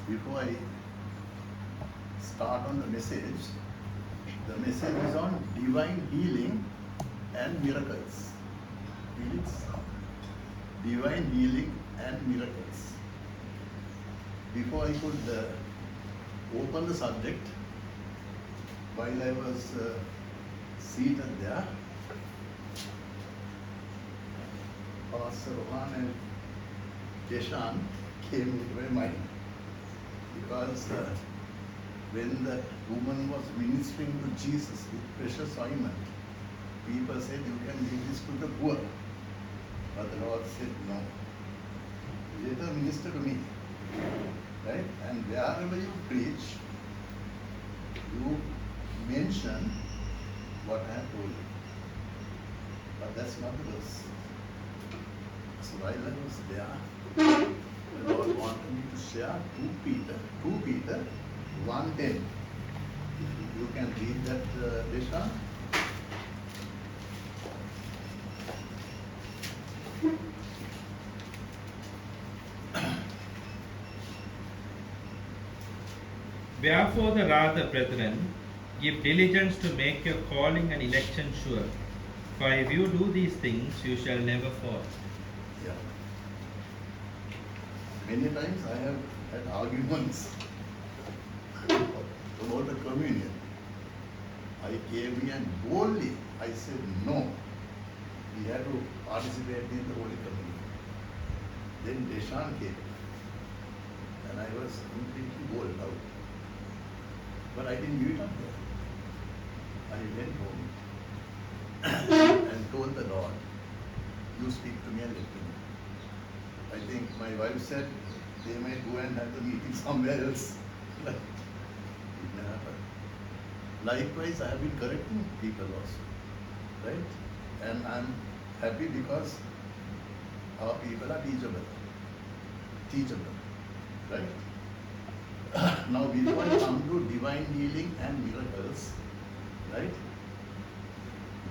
before I start on the message is on divine healing and miracles. Healings, divine healing and miracles. Before I could open the subject, while I was seated there, Pastor Rohan and Deshan came into my mind because when that woman was ministering to Jesus with precious ointment, people said you can give this to the poor. But the Lord said no. Later minister to me. Right? And wherever you preach, you mention what I have told you. But that's not the verse. So while I was there, the Lord wanted me to share 2 Peter 1:10. If you can read that, Desha. Wherefore the rather, brethren, give diligence to make your calling and election sure. For if you do these things, you shall never fall. Yeah. Many times I have had arguments about the communion. I came here and boldly I said no. We had to participate in the Holy Communion. Then Deshan came and I was completely bold out. But I didn't give it up there. I went home and told the Lord, you speak to me and let me know. I think my wife said they might go and have the meeting somewhere else. It never happened. Likewise, I have been correcting people also. Right? And I'm happy because our people are teachable. Teachable. Right? Now, before I come to divine healing and miracles, right?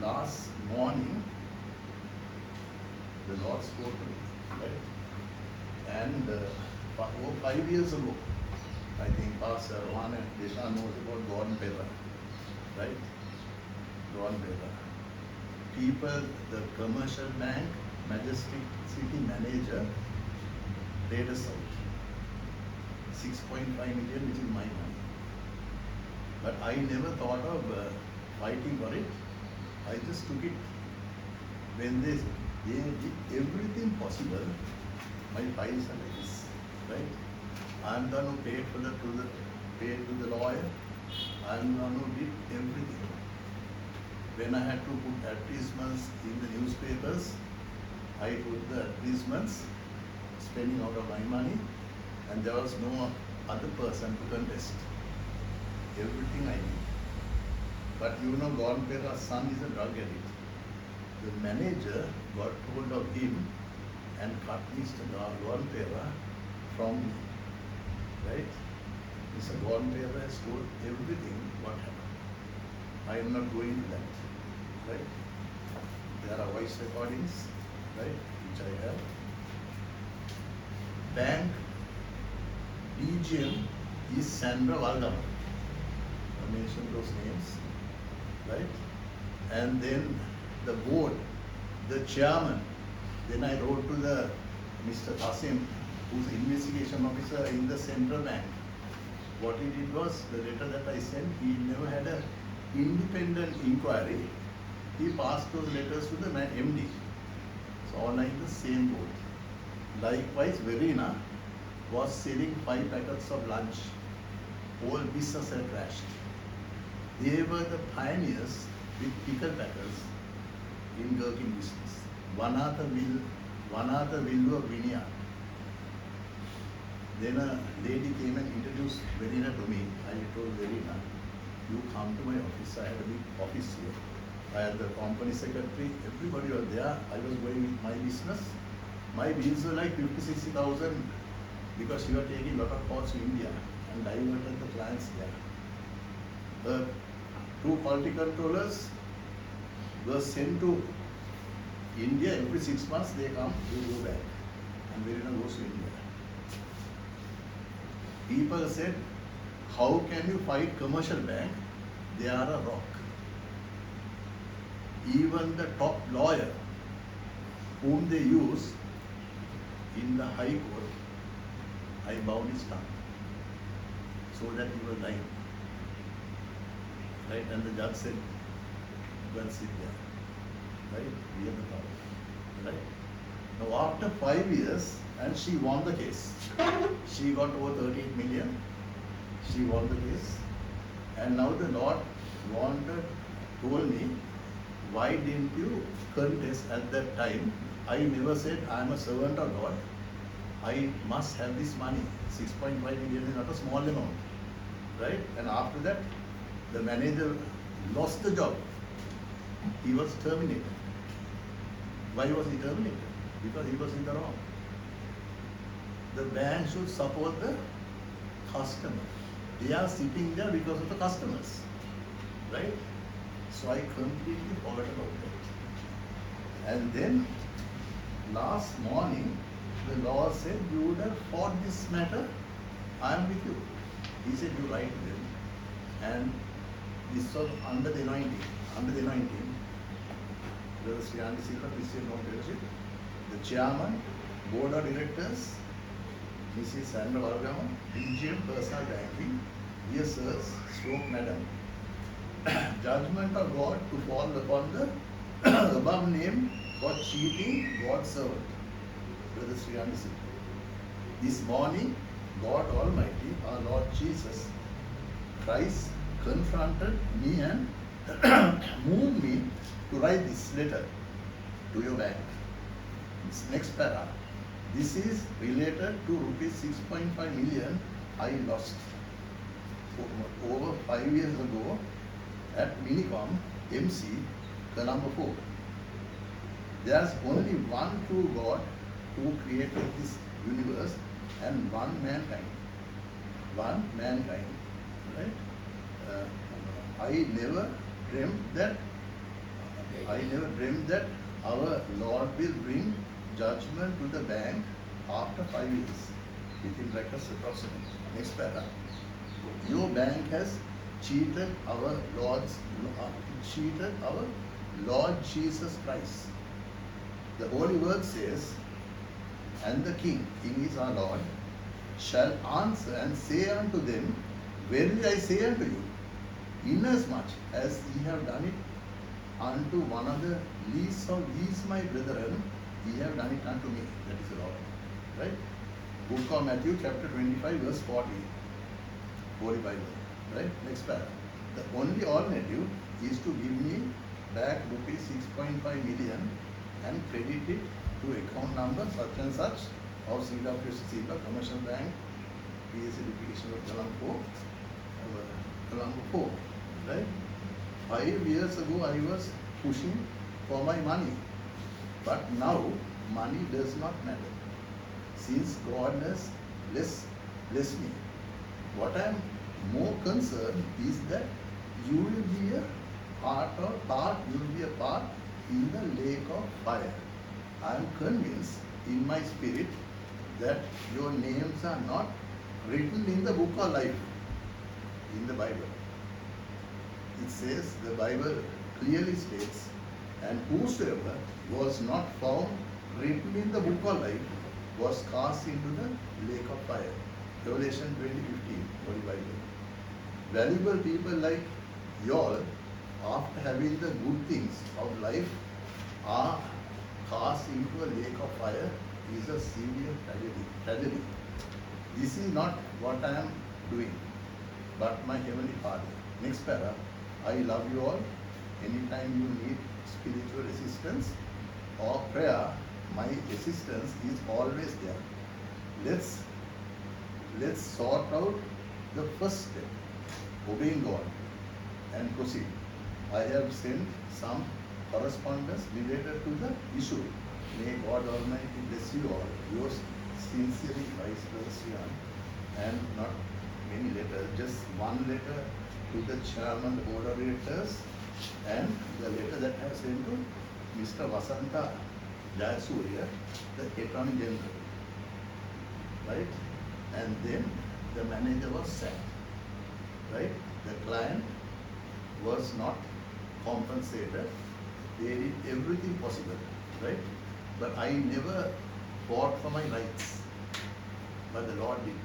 Last morning, the Lord spoke to me, right? And 5 years ago, I think Pastor Rohan and Desha knows about Gordon Pella, right? Gordon Pella. People, the commercial bank, Majestic City manager, paid us out. 6.5 million, which is my money. But I never thought of fighting for it. I just took it. When they did everything possible, my files are like this, right? I'm the one who paid to the lawyer. I'm the one who did everything. When I had to put advertisements in the newspapers, I put the advertisements, spending out of my money, and there was no other person to contest. Everything I did. But you know, Gordon Pera's son is a drug addict. The manager got hold of him and cut Mr. Gordon Pera from me. Right? Mr. Gordon Pera has told everything what happened. I am not going to that. Right? There are voice recordings, right, which I have. Bank DGM is Sandra Valgama. I mentioned those names, right? And then the board, the chairman, then I wrote to the Mr. Qasim, who's investigation officer in the central bank. What he did was, the letter that I sent, he never had an independent inquiry. He passed those letters to the MD. So all are in the same boat. Likewise, Verena was selling 5 packets of lunch. Whole business had crashed. They were the pioneers with pickle packers in Gherkin business. One Arthur Villu of Vineyard. Then a lady came and introduced Verena to me. I told Verena, you come to my office. I had a big office here. I had the company secretary, everybody was there. I was going with my business. My bills were like 50,000-60,000 because you are taking a lot of calls to India and diverted the clients there. The 2 quality controllers were sent to India every 6 months. They come, they go back, and Verena goes to India. People said, how can you fight commercial bank? They are a rock. Even the top lawyer whom they use in the High Court, I bound his tongue so that he was lying. Right? And the judge said, well, sit there. Right? We have the power. Right? Now, after 5 years, and she won the case. She got over 38 million. She won the case. And now the Lord told me, why didn't you contest at that time? I never said I am a servant of God. I must have this money. 6.5 million is not a small amount. Right? And after that, the manager lost the job. He was terminated. Why was he terminated? Because he was in the wrong. The bank should support the customer. They are sitting there because of the customers. Right? So I completely forgot about that. And then last morning, the Lord said, you would have fought this matter, I am with you. He said, you write to them. And this was under the anointing. Under the anointing, Brother Sri Andy Silva, Christian Law Fellowship, the chairman, board of directors, Mrs. Sandra Vargama, DGM Personal Banking, dear sirs, stroke madam. Judgment of God to fall upon the above name for cheating God's servant, Brother Sri Andy Silva. This morning, God Almighty, our Lord Jesus Christ, confronted me and moved me to write this letter to your bank. This next para. This is related to rupees 6.5 million I lost over 5 years ago at Minicom MC Colombo 4. There's only one true God who created this universe and one mankind. One mankind. Right? I never dreamt that our Lord will bring judgment to the bank after 5 years. Within brackets approximately. Next para. Your bank has cheated our Lord Jesus Christ. The Holy Word says, and the King is our Lord, shall answer and say unto them, verily I say unto you, inasmuch as ye have done it unto one of the least of these my brethren, ye have done it unto me. That is the Lord. Right? Book of Matthew chapter 25 verse 40. Holy Bible. Right? Next paragraph. The only alternative is to give me back rupees 6.5 million and credit it to account number such and such of CWC Silva Commercial Bank PSA Liquidation of Colombo 4. Right? 5 years ago I was pushing for my money. But now money does not matter. Since God has blessed me. What I am more concerned is that you will be a part in the lake of fire. I am convinced in my spirit that your names are not written in the book of life, in the Bible. It says, the Bible clearly states, and whosoever was not found written in the book of life was cast into the lake of fire. Revelation 20:15, Holy Bible. Valuable people like y'all, after having the good things of life, are cast into a lake of fire is a severe tragedy. This is not what I am doing, but my Heavenly Father. Next para. I love you all. Anytime you need spiritual assistance or prayer, my assistance is always there. Let's sort out the first step, obeying God, and proceed. I have sent some correspondence related to the issue. May God Almighty bless you all. Yours sincerely, Vice President, and not many letters, just one letter to the Chairman, the Board of Directors, and the letter that I have sent to Mr. Vasanta Jayasuriya, the Attorney General. Right? And then the manager was sacked, right? The client was not compensated. They did everything possible, right? But I never fought for my rights. But the Lord did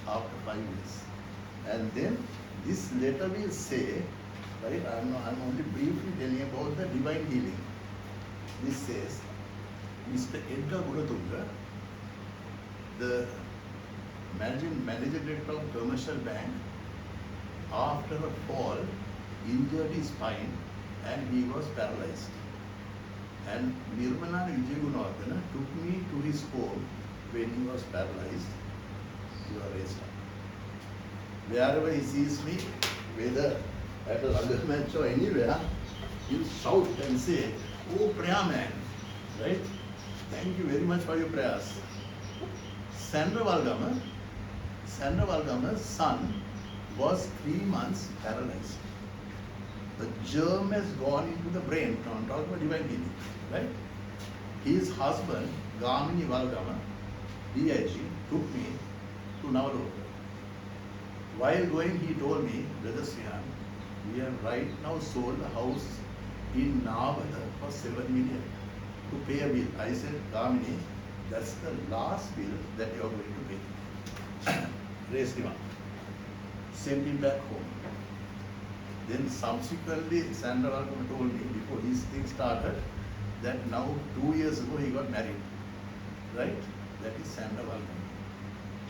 after 5 years. And then this letter will say, right? I'm only briefly telling about the divine healing. This says, Mr. Edgar Gunatunga, the manager director of Commercial Bank, after a fall, injured his spine and he was paralyzed. And Nirmala Vijayagunawardena took me to his home when he was paralyzed. You are raised up. Wherever he sees me, whether at a rugby match or anywhere, he'll shout and say, "Oh, prayer man," right? Thank you very much for your prayers. Sandra Valgama's son was 3 months paralyzed. The germ has gone into the brain. I'm talking about divine healing, right? His husband, Gamini Valgama, DIG, took me to Navaloka. While going, he told me, Brother Srihan, we have right now sold a house in Navala for 7 million to pay a bill. I said, Gamini, that's the last bill that you are going to pay. Raised him up. Sent him back home. Then subsequently, Sandra Valgama told me before this thing started that now 2 years ago he got married. Right? That is Sandra Valgama.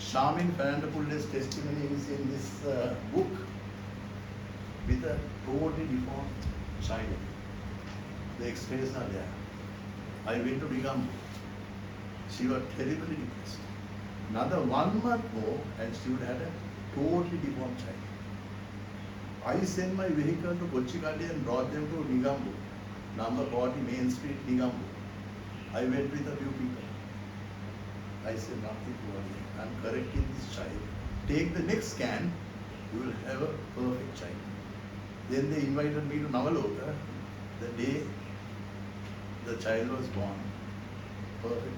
Shamin Fernandapulle's testimony is in this book with a totally deformed child. The x-rays are there. I went to Nigambu. She was terribly depressed. Another 1 month more and she would have a totally deformed child. I sent my vehicle to Kochikali and brought them to Nigambu, number 40 Main Street, Nigambu. I went with a few people. I said, nothing to worry. I'm correcting this child. Take the next scan, you will have a perfect child. Then they invited me to Navaloka. The day the child was born, perfect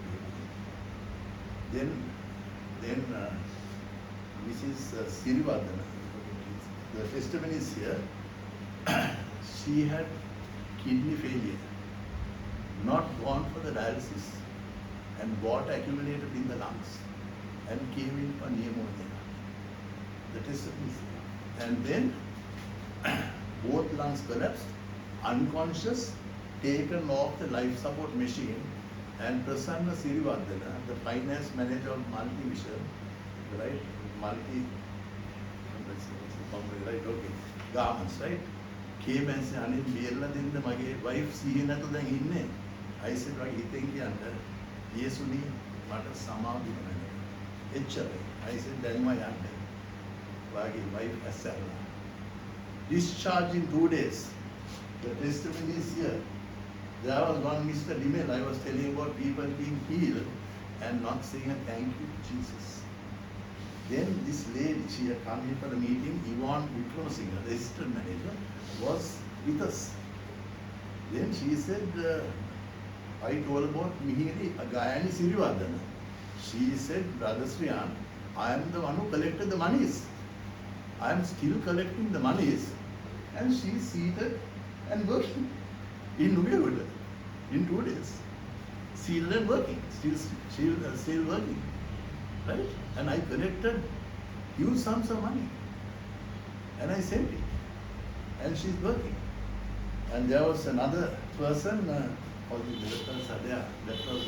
baby. Then Mrs. Sirivardhana, the testimony is here. She had kidney failure, not gone for the dialysis, and water accumulated in the lungs and came in for pneumonia. The testimony is here. And then both lungs collapsed, unconscious, taken off the life support machine, and Prasanna Sirivardhana, the finance manager of Multivision, right, right, okay, garments, right, came and said, "Anil, Bierla dinda mage wife sihina to then inne." I said, "Why hiten kiyanda? Yesuni mata samadhi banana." Echchara. I said, "Then my yanda." Wagi wife asarla. Discharged in 2 days. The testimony is here. There was one Mr. Limel, I was telling about people being healed and not saying a thank you to Jesus. Then this lady, she had come here for a meeting, Yvonne Wickremesinghe, the assistant manager, was with us. Then she said, I told about Mihiri Gayani Sirivardhana. She said, Brother Srihan, I am the one who collected the monies. I am still collecting the monies. And she is seated and working in Nugagoda in 2 days. Seated and working, still working. Right? And I collected huge sums of money. And I sent it. And she's working. And there was another person, called the Director Sadhya, that was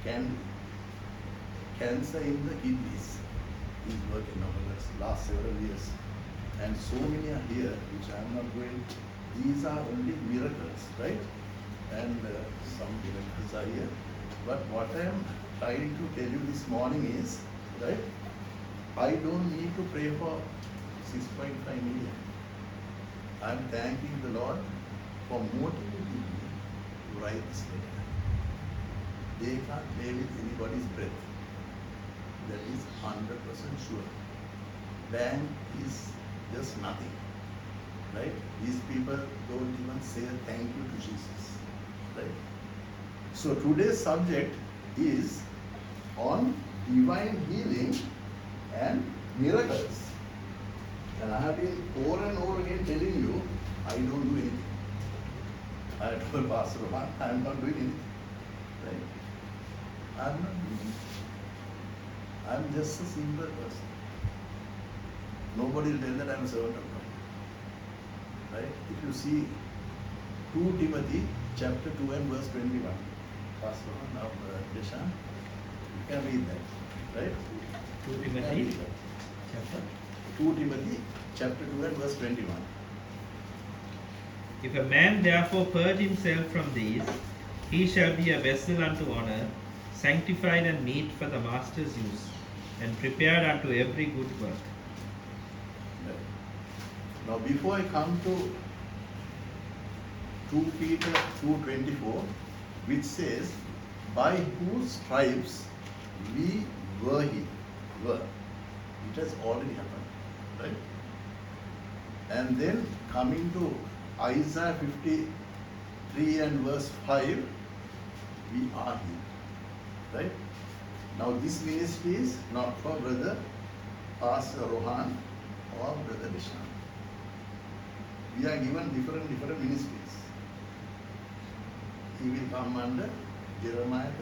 in cancer in the kidneys. He's working now for the last several years. And so many are here, which I am not going. These are only miracles, right? And some miracles are here. But what I am trying to tell you this morning is, right? I don't need to pray for 6.5 million. I am thanking the Lord for motivating me to write this letter. They can't play with anybody's breath. That is 100% sure. Bank is just nothing, right? These people don't even say a thank you to Jesus, right? So today's subject is on divine healing and miracles. And I have been over and over again telling you, I don't do anything. I told Pastor Rohan, I am not doing anything. Right? I am not doing anything. I am just a simple person. Nobody will tell that I am a servant of God. Right? If you see 2 Timothy chapter 2 and verse 21. Pastor Rohan, now Deshan, you can read that. Right? 2 You can Timothy read that. chapter. 2 Timothy chapter 2 and verse 21. If a man therefore purge himself from these, he shall be a vessel unto honor, sanctified and meet for the master's use, and prepared unto every good work. Right. Now before I come to 2 Peter 2:24, which says, by whose stripes we were healed. It has already happened. Right? And then coming to Isaiah 53 and verse 5, we are healed. Right? Now this ministry is not for Brother Pastor Rohan or Brother Deshan. We are given different ministries. He will come under Jeremiah 3:15.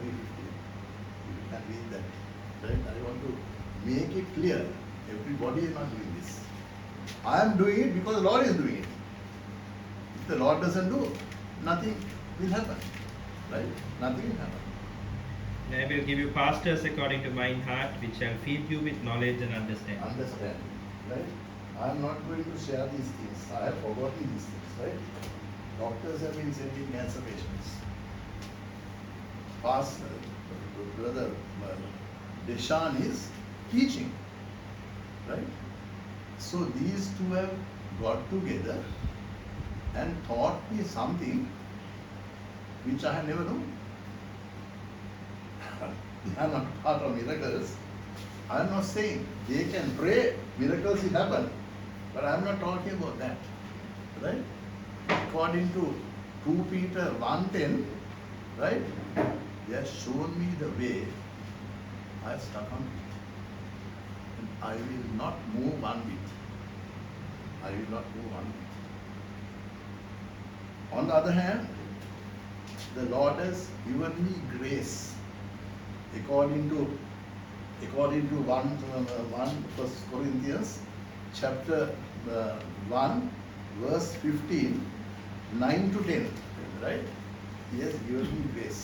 You can read that. Right? I want to make it clear. Everybody is not doing this. I am doing it because the Lord is doing it. If the Lord doesn't do, nothing will happen. Right? Nothing will happen. And I will give you pastors according to mine heart, which shall feed you with knowledge and understanding. Understand. Right? I am not going to share these things. I have forgotten these things. Right? Doctors have been sending cancer patients. Pastor, Brother Deshan is teaching. Right? So these two have got together and taught me something which I have never known. They are not part of miracles. I am not saying they can pray, miracles will happen, but I am not talking about that. Right? According to 2 Peter 1:10, right? They have shown me the way. I have stuck on it. And I will not move one bit. I will not move one bit. On the other hand, the Lord has given me grace according to 1 Corinthians chapter 1 verse 15, 9 to 10, right? He has given me grace.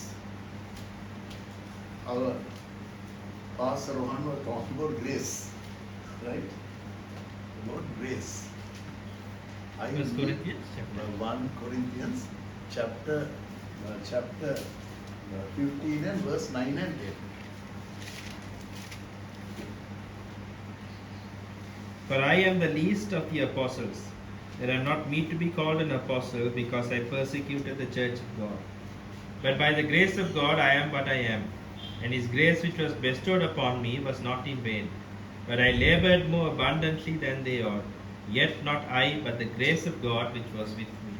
Our Pastor Rohan was talking about grace, right? About grace. I 1 need Corinthians chapter 1 Corinthians chapter 15 and verse 9 and 10. For I am the least of the apostles, that I am not meet to be called an apostle, because I persecuted the church of God. But by the grace of God I am what I am, and his grace which was bestowed upon me was not in vain. But I labored more abundantly than they all. Yet not I, but the grace of God which was with me.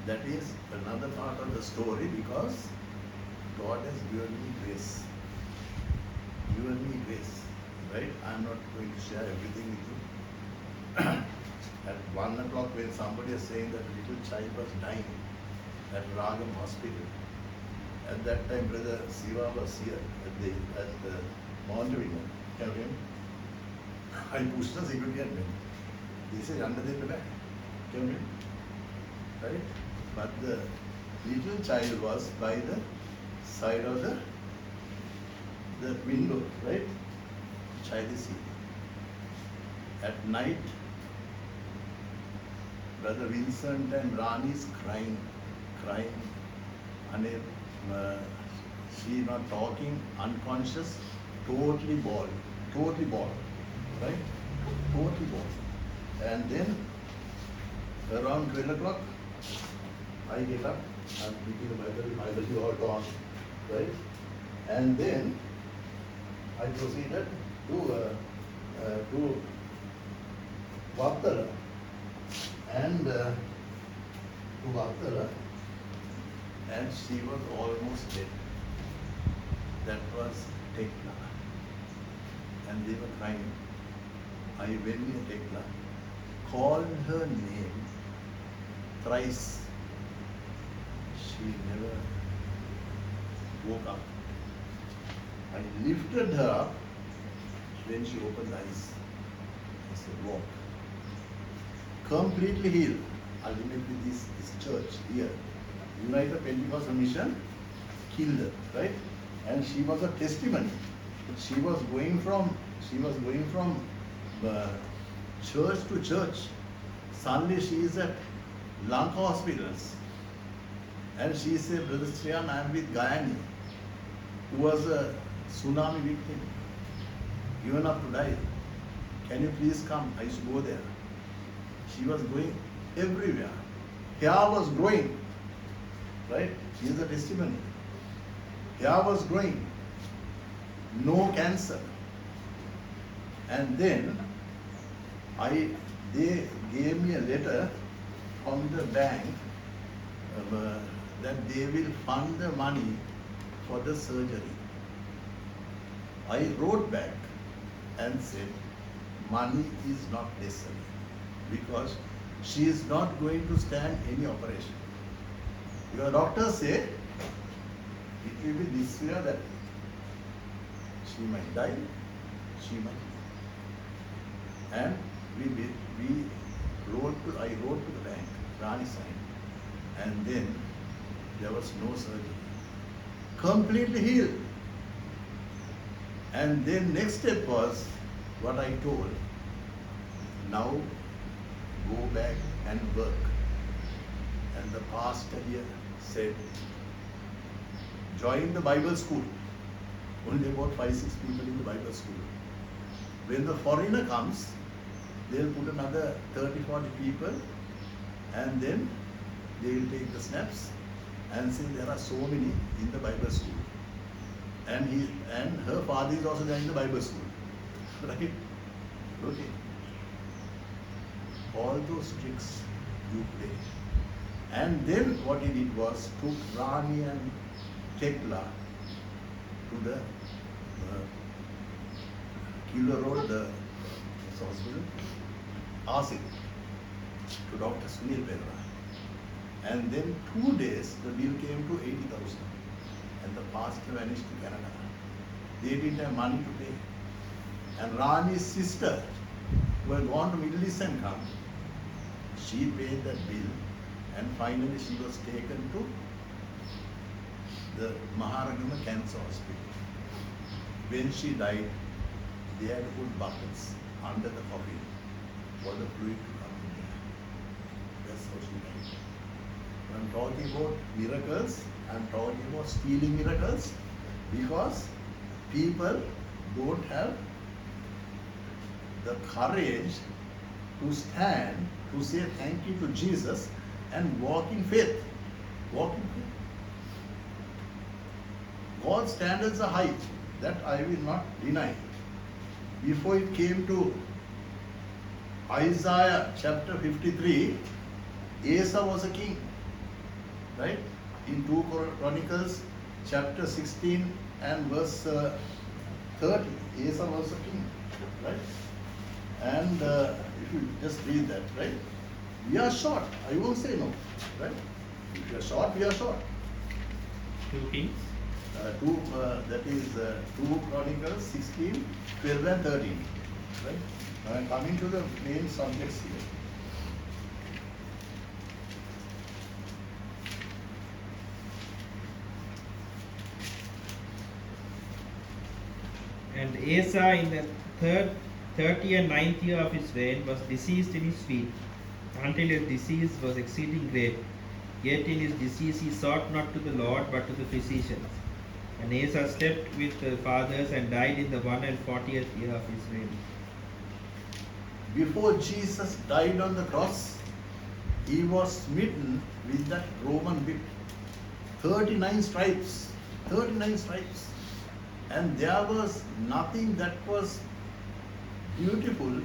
That is another part of the story, because God has given me grace. Given me grace. Right? I am not going to share everything with you. At 1 o'clock, when somebody is saying that a little child was dying at Ragam Hospital, at that time Brother Siva was here at the Montevideo. Can you hear me? I pushed the security and went. He said, under the back. Can you hear me? Right? But the little child was by the side of the window, right? Child is here. At night, Brother Vincent and Rani is crying. And she not talking, unconscious, totally bald, right? Totally bald. And then around 12 o'clock, I get up, I'm thinking whether you are gone, right? And then I proceeded to Vattala and she was almost dead. That was Tekla. and they were crying. I went near Tekla, called her name thrice. She never woke up. I lifted her up when she opened eyes. I said, walk. Completely healed. Ultimately, this church here, United Pentecostal Mission, killed her, right? And she was a testimony. She was going from church to church. Suddenly she is at Lanka hospitals. And she said, Brother Sriyan, I am with Gayani, who was a tsunami victim, given up to die. Can you please come? I used to go there. She was going everywhere. Hair was growing, right? She is a testimony. Hair was growing. No cancer. And then they gave me a letter from the bank that they will fund the money for the surgery. I wrote back and said, money is not necessary because she is not going to stand any operation. Your doctor said it will be this way or that way. She might die, she might live. And I wrote to the bank, Rani signed, and then there was no surgery. Completely healed. And then next step was what I told. Now go back and work. And the pastor here said, join the Bible school. Only about 5-6 people in the Bible school. When the foreigner comes, they'll put another 30-40 people, and then they will take the snaps and say there are so many in the Bible school. And her father is also there in the Bible school. Right? Okay. All those tricks you play. And then what he did was took Rani and Tekla to the Kilo Road, the hospital, Asik, to Dr. Sunil Bedra. And then 2 days, the bill came to 80,000. And the pastor vanished to Canada. They didn't have money to pay. And Rani's sister, who had gone to Middle East and come, she paid that bill. And finally she was taken to the Maharagama Cancer Hospital. When she died, they had to put buckets under the coffin for the fluid to come in there. That's how she died. I'm talking about miracles, I'm talking about stealing miracles, because people don't have the courage to stand, to say thank you to Jesus and walk in faith. Walk in faith. God's standards are high, that I will not deny. Before it came to Isaiah chapter 53, Asa was a king, right? In 2 Chronicles chapter 16 and verse 30, Asa was a king, right? And if you just read that, right? We are short, I won't say no, right? If we are short, we are short. 2 Kings. That is 2 Chronicles 16, 12 and 13, right? Now I'm coming to the main subjects here. And Asa in the 30 and 9th year of his reign was diseased in his feet, until his disease was exceeding great. Yet in his disease he sought not to the Lord, but to the physicians. And Asa slept with the fathers and died in the 140th year of his reign. Before Jesus died on the cross, he was smitten with that Roman whip. 39 stripes. 39 stripes. And there was nothing that was beautiful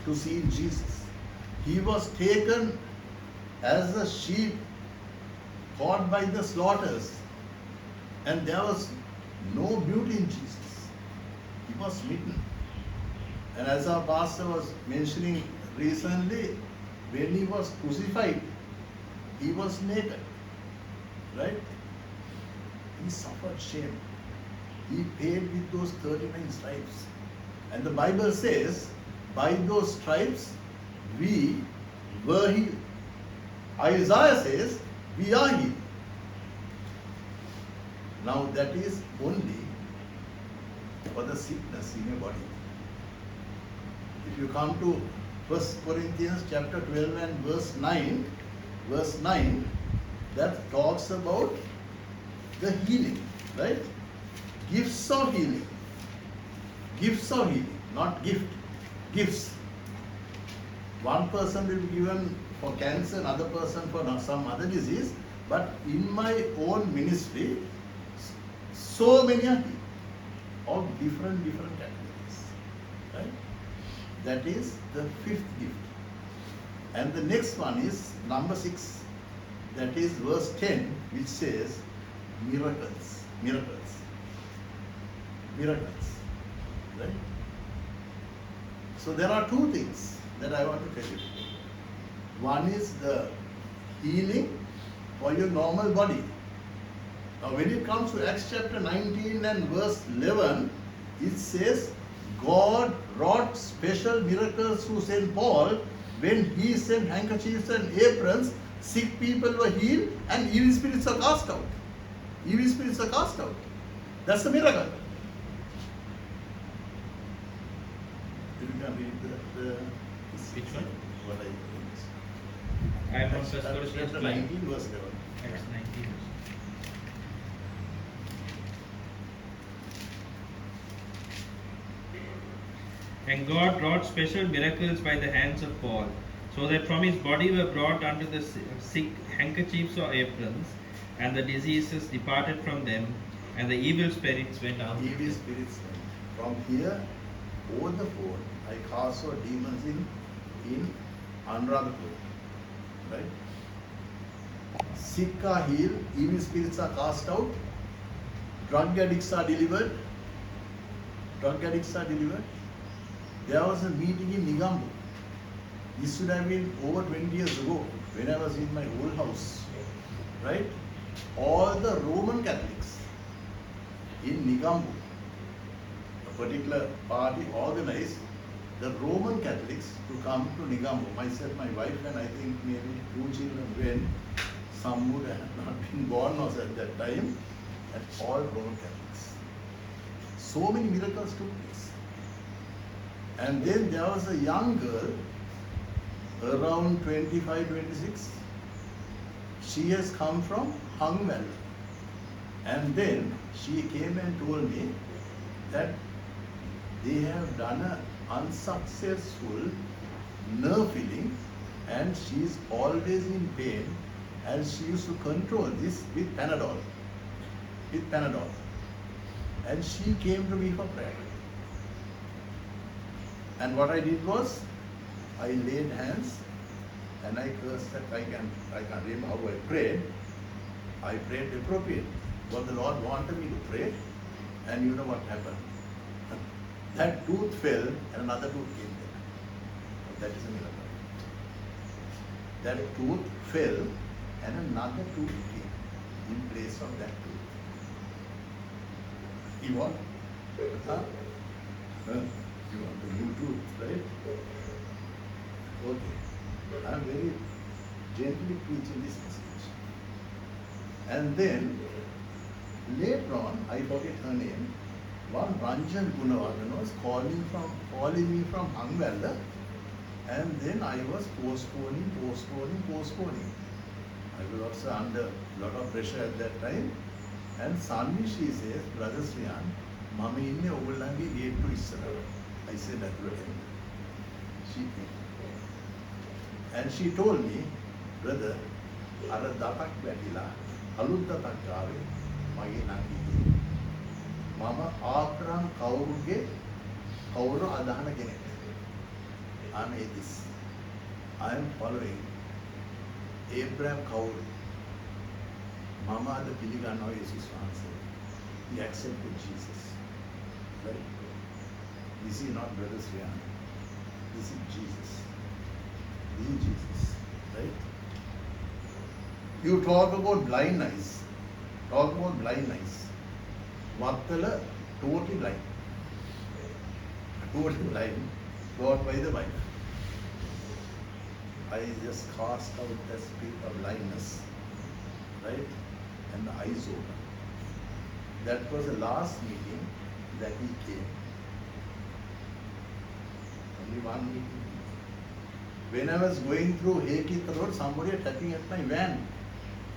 to see in Jesus. He was taken as a sheep caught by the slaughters, and there was no beauty in Jesus. He was smitten. And as our pastor was mentioning recently, when he was crucified, he was naked. Right? He suffered shame. He paid with those 39 stripes. And the Bible says, by those stripes, we were healed. Isaiah says, we are healed. Now that is only for the sickness in your body. If you come to 1 Corinthians chapter 12 and verse 9, that talks about the healing, right? Gifts of healing. Gifts of healing, not gift. Gifts. One person will be given for cancer, another person for some other disease, but in my own ministry, so many are healed of different categories, right? That is the fifth gift. And the next one is number 6. That is verse 10, which says miracles. Right? So there are 2 things that I want to tell you. One is the healing for your normal body. Now when it comes to Acts chapter 19 and verse 11, it says God wrought special miracles through St. Paul when he sent handkerchiefs and aprons, sick people were healed and evil spirits are cast out. Evil spirits are cast out. That's the miracle. You can read the Which one? What I am on Acts 1 Corinthians chapter 12. 19 verse 11. Acts 19. And God wrought special miracles by the hands of Paul, so that from his body were brought unto the sick handkerchiefs or aprons, and the diseases departed from them, and the evil spirits went out. Evil spirits from here over the phone, I cast out demons in Anuradhapur. Right? Sick are healed, evil spirits are cast out, drug addicts are delivered. There was a meeting in Nigambu. This should have been over 20 years ago when I was in my old house. Right? All the Roman Catholics in Nigambu, a particular party organized the Roman Catholics to come to Nigambu. Myself, my wife, and I think maybe 2 children when some would have not been born was at that time, and all Roman Catholics. So many miracles took place. And then there was a young girl, around 25, 26. She has come from Hangwell. And then she came and told me that they have done an unsuccessful nerve filling and she is always in pain, and she used to control this with Panadol. And she came to me for prayer. And what I did was, I laid hands and I cursed that I can't remember how I prayed. I prayed appropriately. What the Lord wanted me to pray, and you know what happened. That tooth fell and another tooth came there. That is a miracle. That tooth fell and another tooth came in place of that tooth. You want? Huh? You want the new tooth, right? Okay. I am very gently preaching this message. And then later on, I forget her name, one Ranjan Gunawardhan was calling me from Hangwell, and then I was postponing. I was also under a lot of pressure at that time. And suddenly she says, Brother Sriyan, Mama inne ogulange gate to Isra. I said that to him. She came. And she told me, brother, ara datak batila, alut datak gaave, mage nangi. Mama Abraham Kauruge, Kauru Adhana Genek. I am atheist. I am following Abraham Kauru. Mama the Piligano Jesus answered. He accepted Jesus. Right? This is not Brother Sriyan. This is Jesus. This is Jesus. Right? You talk about blind eyes. Talk about blind eyes. Vattala, totally blind. Totally blind. Brought by the wife. I just cast out the spirit of blindness. Right? And the eyes open. That was the last meeting that he came. Only one meeting. When I was going through Hekit Road, somebody was tapping at my van.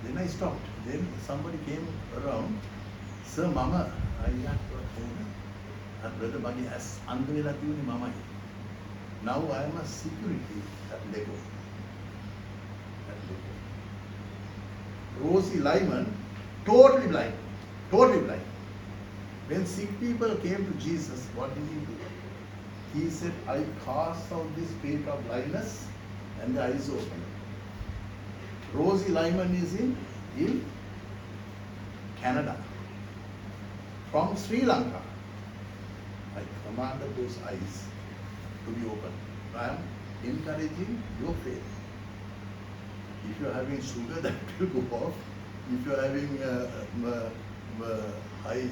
Then I stopped. Then somebody came around. Sir, Mama, I got your phone. And Brother Bagi has Andrela Tuni Mama. Now I am a security at Lego. Rosie Lyman, totally blind. Totally blind. When sick people came to Jesus, what did he do? He said, I cast out this spirit of blindness and the eyes open. Rosie Lyman is in Canada. From Sri Lanka, I commanded those eyes to be open. I am encouraging your faith. If you are having sugar, that will go off. If you are having high,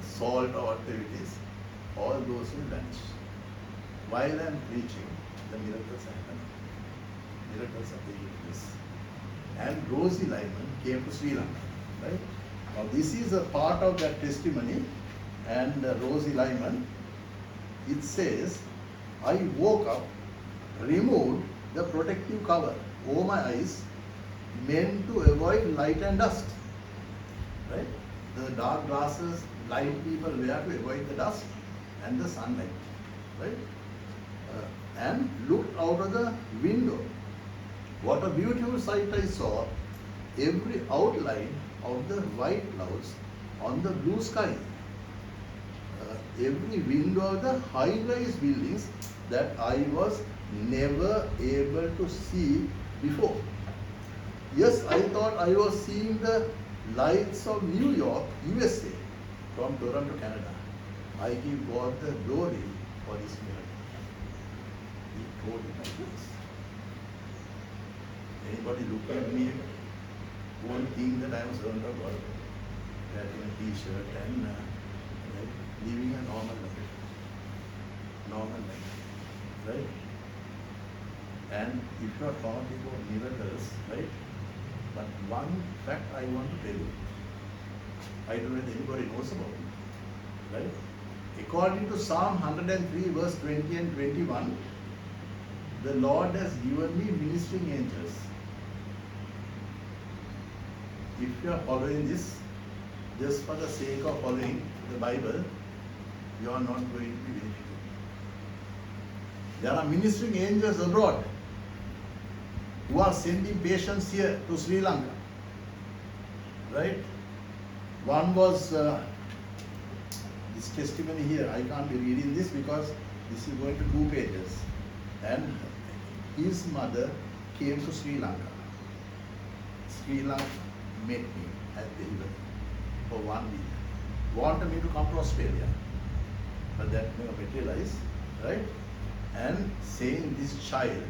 salt or whatever it is, all those will vanish. While I am preaching, the miracles are happening. Miracles are taking place. And Rosie Lyman came to Sri Lanka, right? Now this is a part of that testimony. And Rosie Lyman, it says, I woke up, removed the protective cover over my eyes, meant to avoid light and dust. Right? The dark glasses blind people wear to avoid the dust and the sunlight. Right? And looked out of the window. What a beautiful sight I saw. Every outline of the white clouds on the blue sky. Every window of the high-rise buildings that I was never able to see before. Yes, I thought I was seeing the lights of New York, USA, from Toronto, Canada. I give God the glory for this miracle. He told it like this. Anybody look at me won't think that I am a servant of God, wearing a t-shirt and living a normal life. Normal life. Right? And if you are talking about miracles, right? But one fact I want to tell you. I don't know if anybody knows about it. Right? According to Psalm 103 verse 20 and 21, the Lord has given me ministering angels. If you are following this, just for the sake of following the Bible, you are not going to be benefited. There are ministering angels abroad who are sending patients here to Sri Lanka. Right? One was this testimony here. I can't be reading this because this is going to 2 pages. And his mother came to Sri Lanka. Sri Lanka met me at the event for 1 week. Wanted me to come to Australia. But that never materialized. Right? And saying this child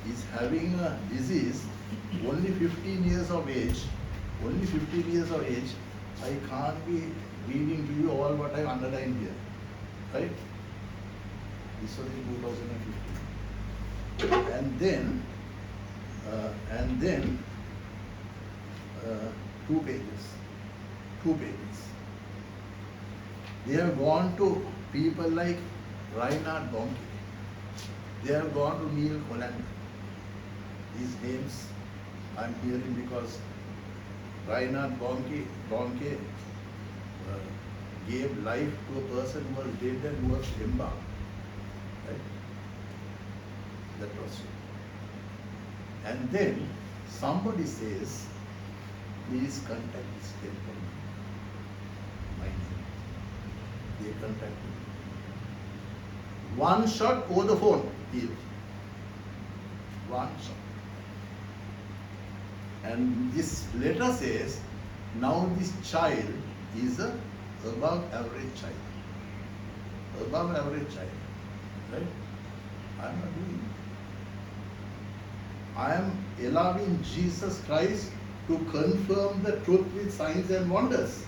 is having a disease, only 15 years of age, I can't be reading to you all what I underlined here, right? This was in 2015. And then 2 pages. They have gone to people like Reinhard Bonnke. They have gone to Neil Collander. These names I am hearing because Reinhard Bonnke gave life to a person who was dead and who was embalmed. Right? That was true. And then somebody says, please contact this temple. My name. They contacted me. 1 shot over the phone, healed. 1 shot. And this letter says, now this child is a above average child. Above average child. Right? I am not doing it. I am allowing Jesus Christ to confirm the truth with signs and wonders.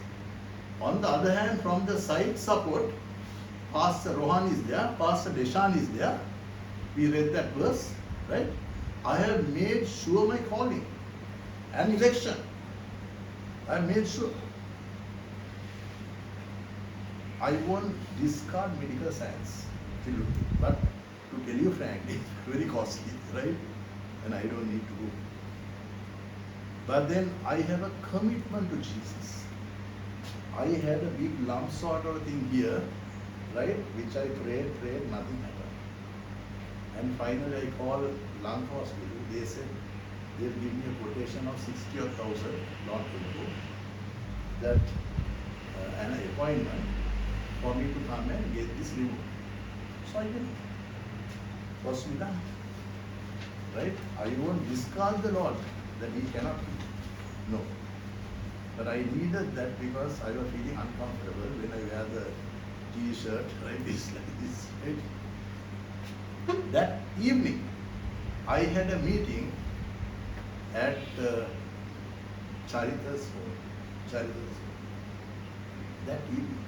On the other hand, from the side support, Pastor Rohan is there, Pastor Deshan is there. We read that verse, right? I have made sure my calling and election. I have made sure. I won't discard medical science, but to tell you frankly, it's very costly, right? And I don't need to go. But then I have a commitment to Jesus. I had a big lump sort of thing here, right? Which I prayed, nothing happened. And finally I called lung hospital. They said they'll give me a quotation of 60 or 1,000 not to go. That an appointment for me to come and get this removed. So I did it. Was to be done. Right? I won't discard the Lord that He cannot do. No. But I needed that because I was feeling uncomfortable when I wear the t-shirt, right? This like this, right? That evening, I had a meeting at Charita's home. That evening,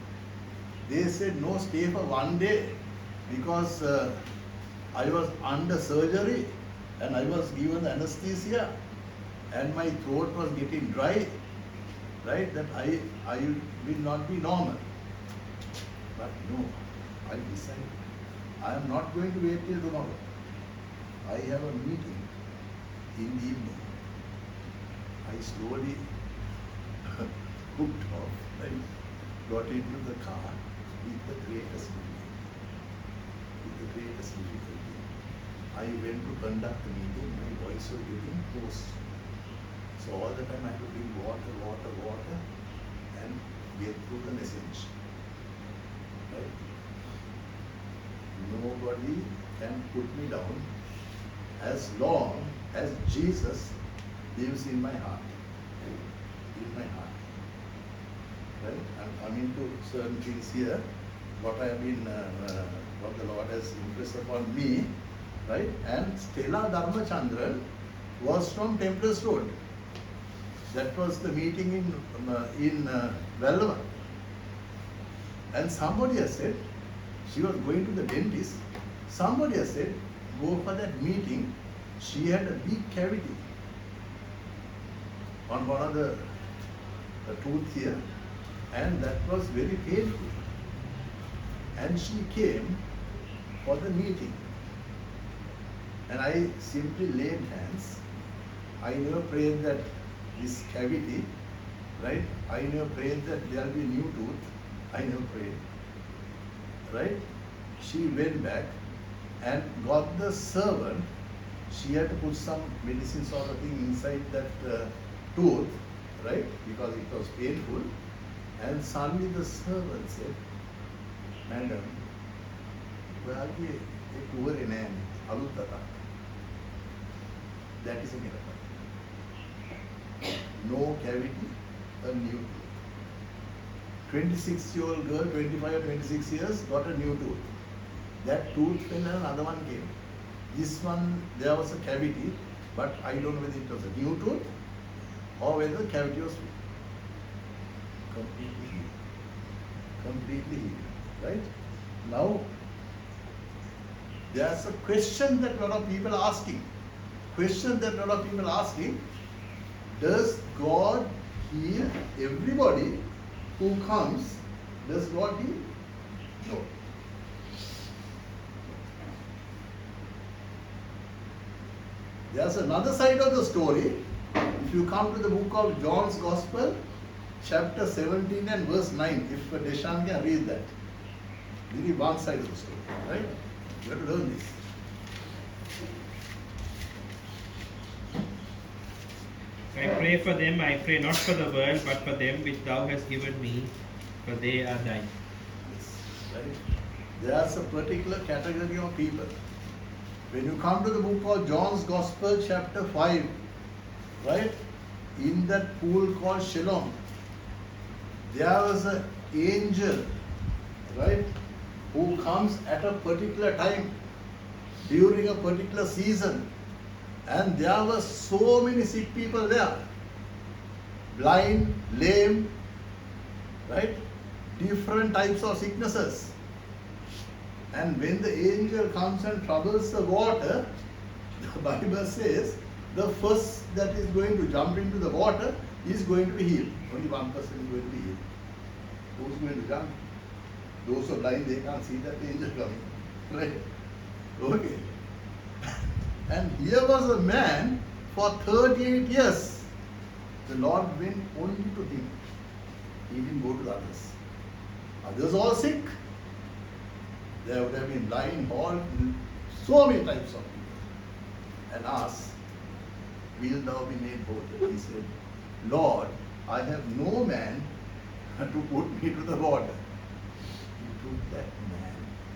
they said no, stay for one day because I was under surgery and I was given anesthesia and my throat was getting dry, right? That I will not be normal. But no, I decided I am not going to wait till tomorrow. I have a meeting in the evening. I slowly hooked off, right? Got into the car with the greatest difficulty. I went to conduct the meeting, my voice was getting hoarse. So all the time I had to drink water and get through the message. Right? Nobody can put me down as long as Jesus lives in my heart. In my heart. Right? I'm coming to certain things here. What I have been, what the Lord has impressed upon me, right? And Stella Dharmachandran was from Templars Road. That was the meeting in Vellama. And somebody has said, she was going to the dentist. Somebody has said, go for that meeting. She had a big cavity on one of the tooth here, and that was very painful. And she came for the meeting. And I simply laid hands. I never prayed that this cavity, right? I never prayed that there will be new tooth. I never prayed. Right? She went back and got the servant. She had to put some medicine sort of thing inside that tooth, right? Because it was painful. And suddenly the servant said, Madam, ඔයාගේ ඒ කුවරේ නෑනේ අලුත් අතක්. That is a miracle. No cavity, a new tooth. 26-year-old girl, 25 or 26 years, got a new tooth. That tooth fell and another one came. This one, there was a cavity, but I don't know whether it was a new tooth or whether the cavity was completely healed. Completely healed. Right? Now, there's a question that a lot of people are asking. Does God heal everybody who comes? Does God heal? No. There's another side of the story. If you come to the book of John's Gospel, chapter 17 and verse 9, if Deshan can read that. This is one side of the story, right? You have to learn this. I pray for them, I pray not for the world, but for them which thou hast given me, for they are thine. Yes, right? There's a particular category of people. When you come to the book of John's Gospel, chapter 5, right? In that pool called Shalom, there was a angel, right, who comes at a particular time during a particular season, and there were so many sick people there, blind, lame, right, different types of sicknesses. And when the angel comes and troubles the water, the Bible says the first that is going to jump into the water is going to be healed. Only one person is going to be healed. Who's going to jump? Those who are blind, they can't see that the angel coming. Right? Okay. And here was a man for 38 years. The Lord went only to him. He didn't go to the others. Others all sick. There would have been blind, halt, so many types of people. And asked, will thou be made whole? He said, Lord, I have no man to put me to the water. He took that man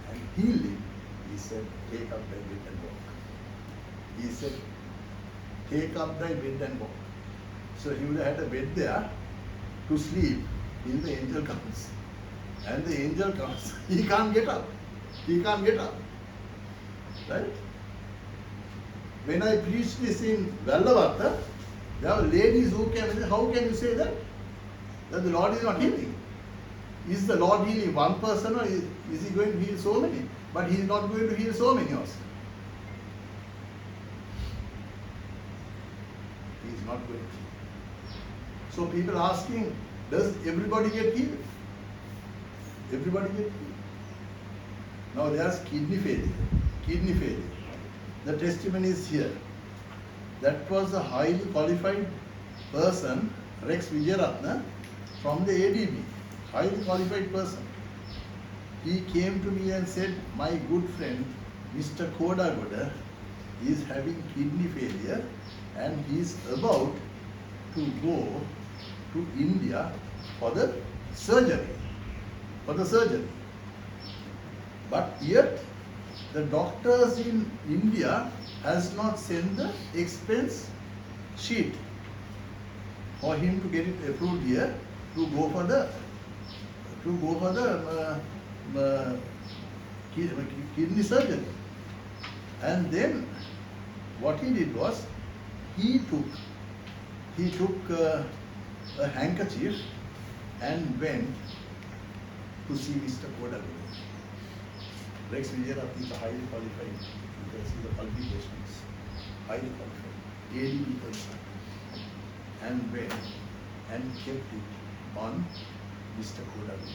and healed him. He said, take up thy bed and walk. He said, take up thy bed and walk. So he would have had a bed there to sleep till the angel comes. And the angel comes. He can't get up. He can't get up. Right? When I preached this in Vellavatta, there were ladies who came and said, how can you say that? That the Lord is not healing. Is the Lord healing one person or is he going to heal so many? But he is not going to heal so many also. He is not going to heal. So people asking, does everybody get healed? Everybody get healed. Now there's kidney failure. Kidney failure. The testimony is here. That was a highly qualified person, Rex Vijayaratna, from the ADB. Highly qualified person. He came to me and said, my good friend, Mr. Kodagoda, is having kidney failure and he is about to go to India for the surgery. But yet, the doctors in India has not sent the expense sheet for him to get it approved here to go for the kidney surgery. And then what he did was he took a handkerchief and went to see Mr. Kodagoda. Rex Vijayaratna is a highly qualified. You can see the qualifications. Highly qualified. ADB person. And went and kept it on Mr. Kodagoda.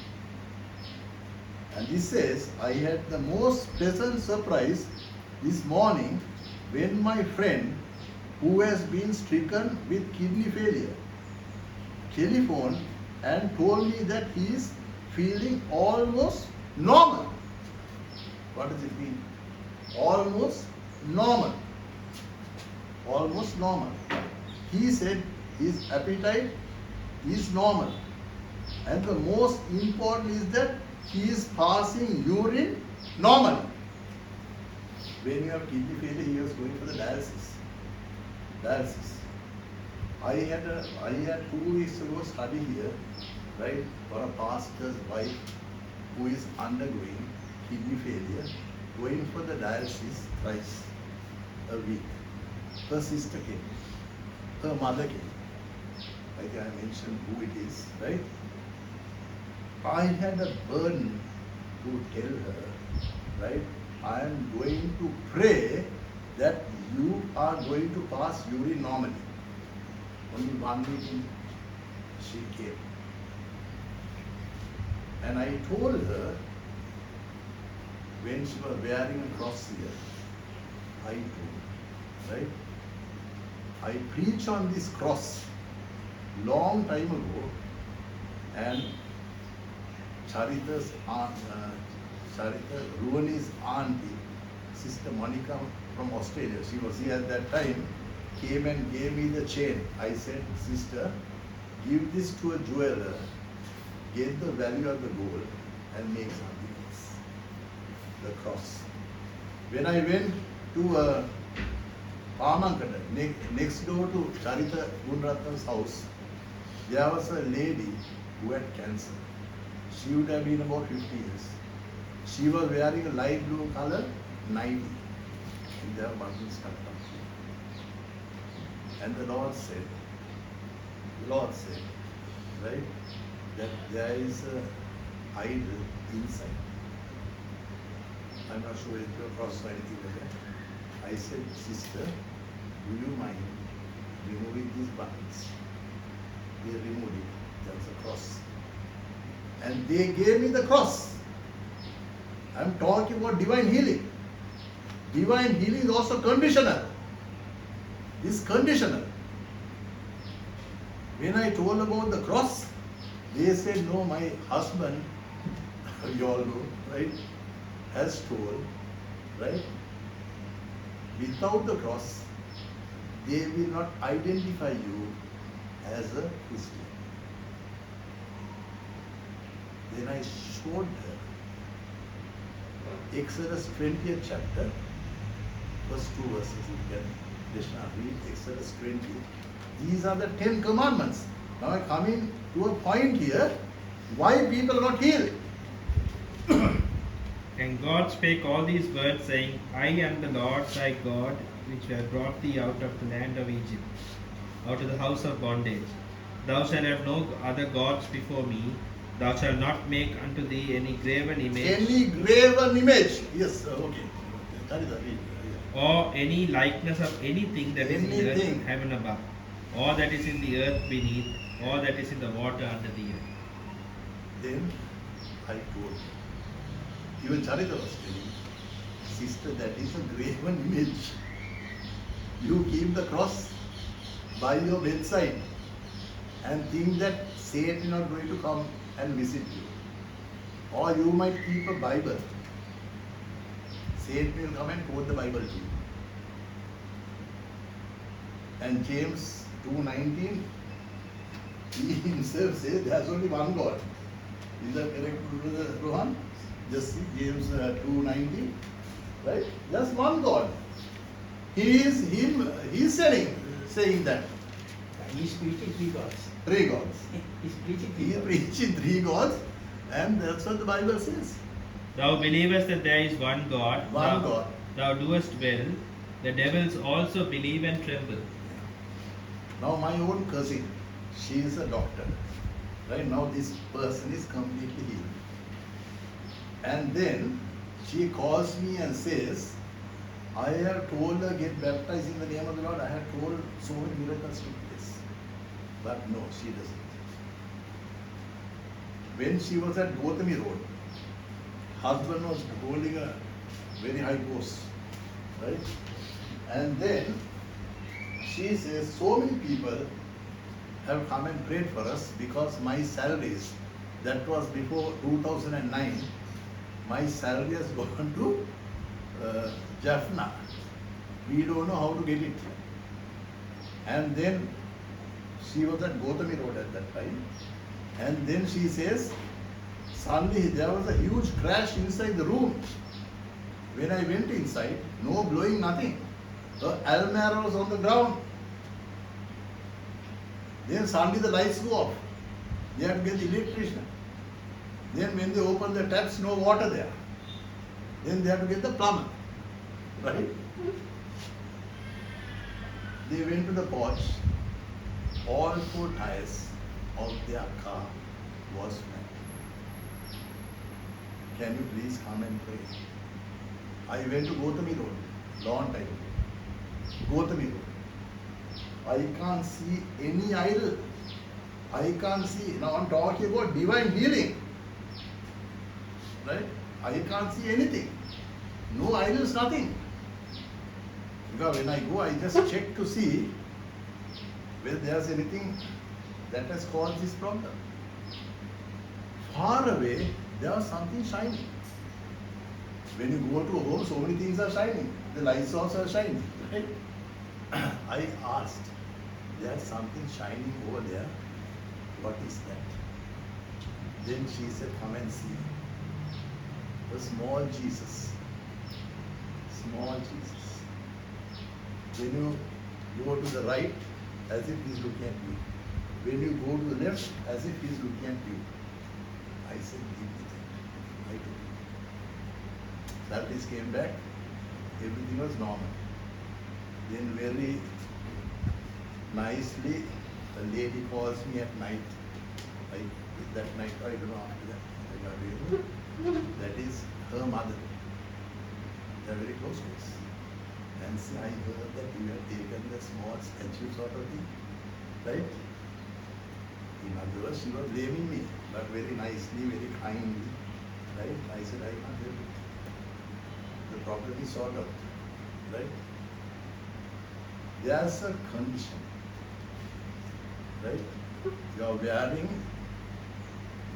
And he says, I had the most pleasant surprise this morning when my friend who has been stricken with kidney failure telephoned and told me that he is feeling almost normal. What does it mean? Almost normal. Almost normal. He said his appetite is normal. And the most important is that he is passing urine normally. When you have kidney failure, he was going for the dialysis. I had 2 weeks ago study here, right, for a pastor's wife who is undergoing kidney failure, going for the dialysis thrice a week. Her sister came, her mother came. I think I mentioned who it is, right? I had a burden to tell her, right, I am going to pray that you are going to pass urine normally. Only 1 meeting she came. And I told her, when she was wearing a cross here, I told her, right? I preached on this cross long time ago, and Charita's aunt, Ruani's auntie, Sister Monica from Australia, she was here at that time, came and gave me the chain. I said, sister, give this to a jeweler, get the value of the gold and make something else. The cross. When I went to Pamankata, next door to Charita Gunratna's house, there was a lady who had cancer. She would have been about 50 years. She was wearing a light blue color nightie. And there were buttons cut off. And the Lord said, right, that there is an idol inside. I'm not sure if you're crossed or anything like that. I said, sister, do you mind removing these buttons? They removed it. There was a cross. And they gave me the cross. I'm talking about divine healing. Divine healing is also conditional. It's conditional. When I told about the cross, they said, no, my husband, you all know, right, has told, right, without the cross, they will not identify you as a Christian. Then I showed her Exodus 20th chapter, first 2 verses. You can Krishna read Exodus 20. These are the 10 commandments. Now I come in to a point here, why people are not healed. And God spake all these words, saying, I am the Lord thy God, which have brought thee out of the land of Egypt, out of the house of bondage. Thou shalt have no other gods before me. Thou shalt not make unto thee any graven image. Any graven image. Yes, okay. Or any likeness of anything that is in the earth, Anything. heaven above, or that is in the earth beneath, or that is in the water under the earth. Then I told her, even Charita was telling, sister, that is a graven image. You keep the cross by your bedside and think that Satan is not going to come and visit you. Or you might keep a Bible. Satan will come and quote the Bible to you. And James 2:19, he himself says there's only one God. Is that correct, Brother Rohan? Just see James 2:19, right? Just one God. He's saying that. He's preaching 3 gods. 3 gods. He's preaching 3 He is gods. preaching 3 gods, and that's what the Bible says. Thou believest that there is one God. One thou, God. Thou doest well. The devils also believe and tremble. Now my own cousin, she is a doctor. Right now this person is completely healed. And then she calls me and says, I have told her get baptized in the name of the Lord. I have told so many miracles took place. But no, she doesn't. When she was at Gautami Road, husband was holding a very high post, right? And then she says, so many people have come and prayed for us because my salaries, that was before 2009, my salary has gone to Jaffna. We don't know how to get it. And then she was at Gautami Road at that time. And then she says, suddenly there was a huge crash inside the room. When I went inside, no blowing, nothing. The almirah was on the ground. Then suddenly the lights go off. They have to get the electrician. Then when they open the taps, no water there. Then they have to get the plumber. Right? They went to the porch. All 4 tires of their car was flat. Can you please come and pray? I went to Gautami Road, long time ago. Gautami Road. I can't see any idol. I can't see. Now I'm talking about divine healing. Right? I can't see anything. No idols, nothing. Because when I go, I just check to see whether there's anything that has caused this problem. Far away, there was something shining. When you go to a home, so many things are shining. The lights also are shining, right? I asked, there's something shining over there. What is that? Then she said, come and see. The small Jesus. Small Jesus. When you go to the right, as if he's looking at you. When you go to the left, as if he's looking at you. I I said, give me that. I took it. Salaries came back, everything was normal. Then very nicely, the lady calls me at night. That night, I don't know after that, I got really, that is her mother. They are very close to us. And see, I heard that you have taken the small statue sort of thing, right? In other words, she was blaming me, but very nicely, very kindly, right? I said, I can't help it. The problem is sorted out, right? There's a condition, right? You are wearing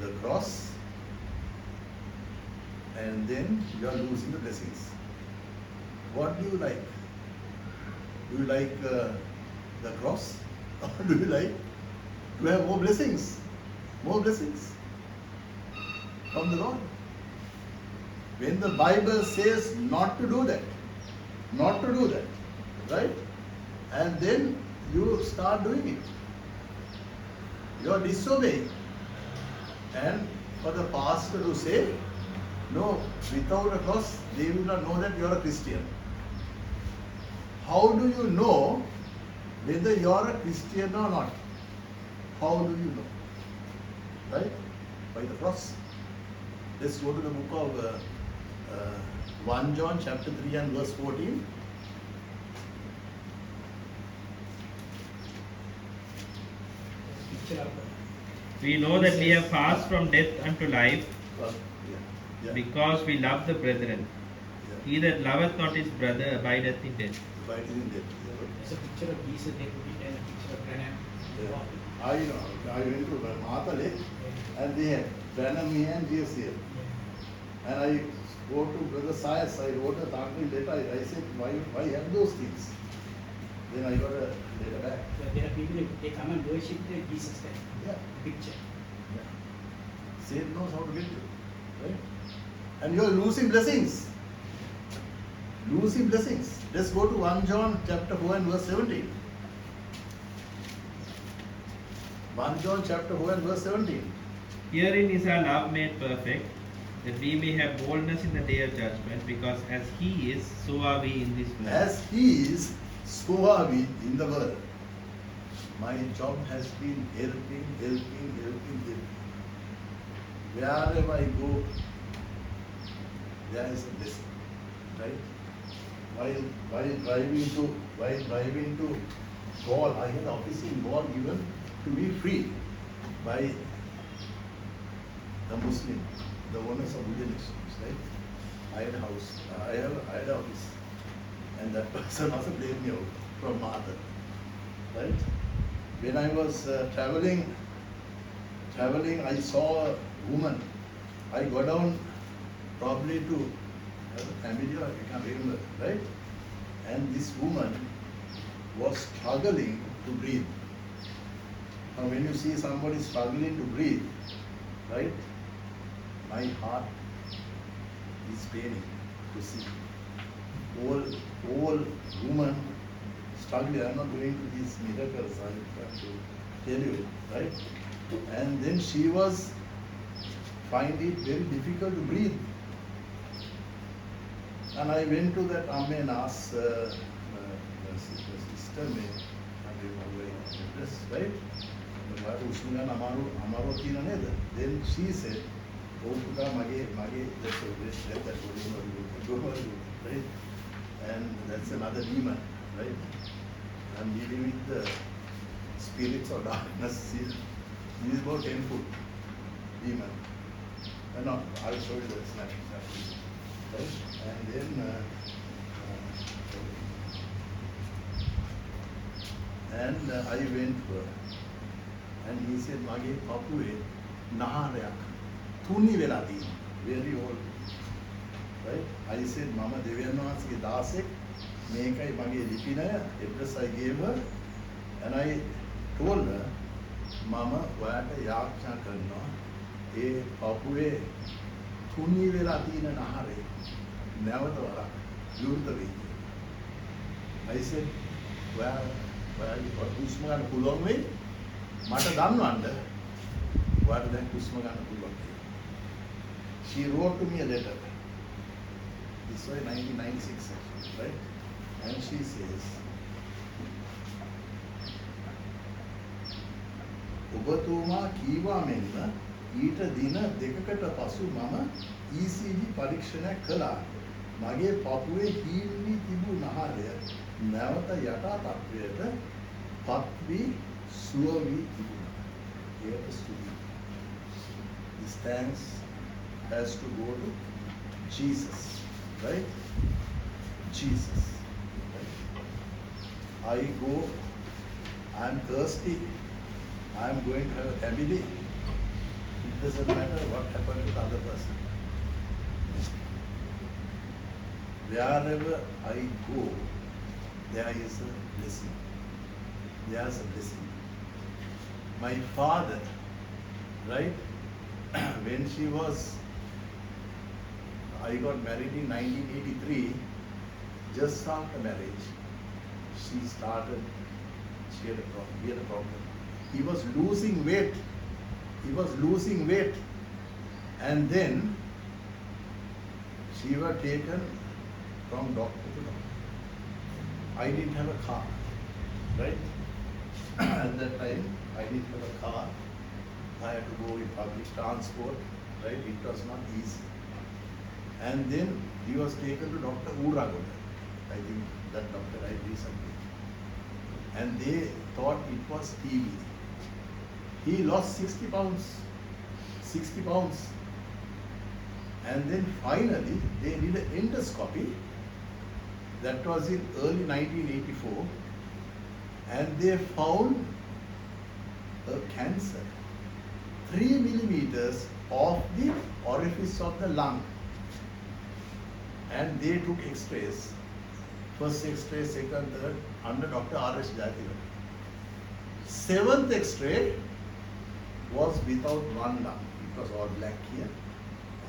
the cross and then you are losing the blessings. What do you like? Do you like the cross or do you like to have more blessings? More blessings from the Lord. When the Bible says not to do that, right? And then you start doing it. You are disobeying. And for the pastor to say, no, without a cross, they will not know that you are a Christian. How do you know whether you are a Christian or not? How do you know? Right? By the cross. Let's go to the book of 1 John chapter 3 and verse 14. Picture of We know that we have passed from death unto life Yeah. because we love the brethren. Yeah. He that loveth not his brother abideth in death. Abiding in death. There's a picture of Jesus, they put it and a picture of Branham. Yeah. I know. I went to Mahatale and they had Branham here and Jesus here. And I go to Brother Sayas, I wrote a thankful letter. I said, why have those things? Then I got a letter back. There are people, they come and worship the Jesus there. Yeah. Picture. Yeah. Satan knows how to get you. Right? And you are losing blessings. Losing blessings. Let's go to 1 John chapter 4 and verse 17. 1 John chapter 4 and verse 17. Herein is our love made perfect, that we may have boldness in the day of judgment, because as He is, so are we in this world. As He is, so are we in the world. My job has been helping. Wherever I go, there is a blessing, right? While driving to Gaul, I had office in Gaul given to me free by the Muslim, the owners of Buddha Exchange, right? I had a house, I had an office, and that person also played me out from Mother, right? When I was traveling, I saw a woman. I go down probably to Cambodia, I can't remember, right? And this woman was struggling to breathe. Now when you see somebody struggling to breathe, right? My heart is paining to see. All woman struggling. I'm not going to these miracles, I have to tell you, right? And then she was finding it very difficult to breathe. And I went to that Amme and asked the sister, right? Then she said, oh, that's right? And that's another demon, right? I'm dealing with the spirits of darkness. He is about 10 foot demon. No, I'll show you the snap. Right? And then I went to her. And he said, Mage Papue, Naharayak, Thuni Velati, very old. Right? I said, Mama Devyanwaski Dasek, Mekai Mage Lipinaya, address I gave her. And I told her, Mama, what a yakcha karna, a Papue, Thuni Velati Nahare, never the Vara, you the way. I said, well, හුස්ම ගන්න පුළුවන් වෙයි මට දන්නවද ඔයාලට දැන් හුස්ම ගන්න පුළුවන් කියලා she wrote to me a letter. This was 1996, actually, right? And she says, ඔබතුමා කීවා මෙන්න ඊට දින දෙකකට පසු මම ECG පරීක්ෂණයක් කළා. මගේ පපුවේ හීල් වී තිබූ නහරය නැවත යටා තත්ත්වයට පත් වී සුව වී තිබුණා. ඒකට ස්තුතියි. This thanks has to go to Jesus, right? Jesus. Right? I go, I am thirsty, I am going to have a family. It doesn't matter what happened to the other person. Wherever I go, there is a blessing. There is a blessing. My father, right, when she was, I got married in 1983, just after marriage, she started, she had a problem, he had a problem. He was losing weight. He was losing weight. And then she was taken from doctor to doctor. I didn't have a car, right? At that time, I didn't have a car. I had to go in public transport, right? It was not easy. And then he was taken to Dr. Uragoda. I think that doctor I recently. And they thought it was TB. He lost 60 pounds. 60 pounds. And then finally they did an endoscopy. That was in early 1984. And they found a cancer 3 millimeters of the orifice of the lung. And they took x-rays. First x-ray, second, third, under Dr. R.S. Jayathiran. 7th x-ray was without one lung. It was all black here.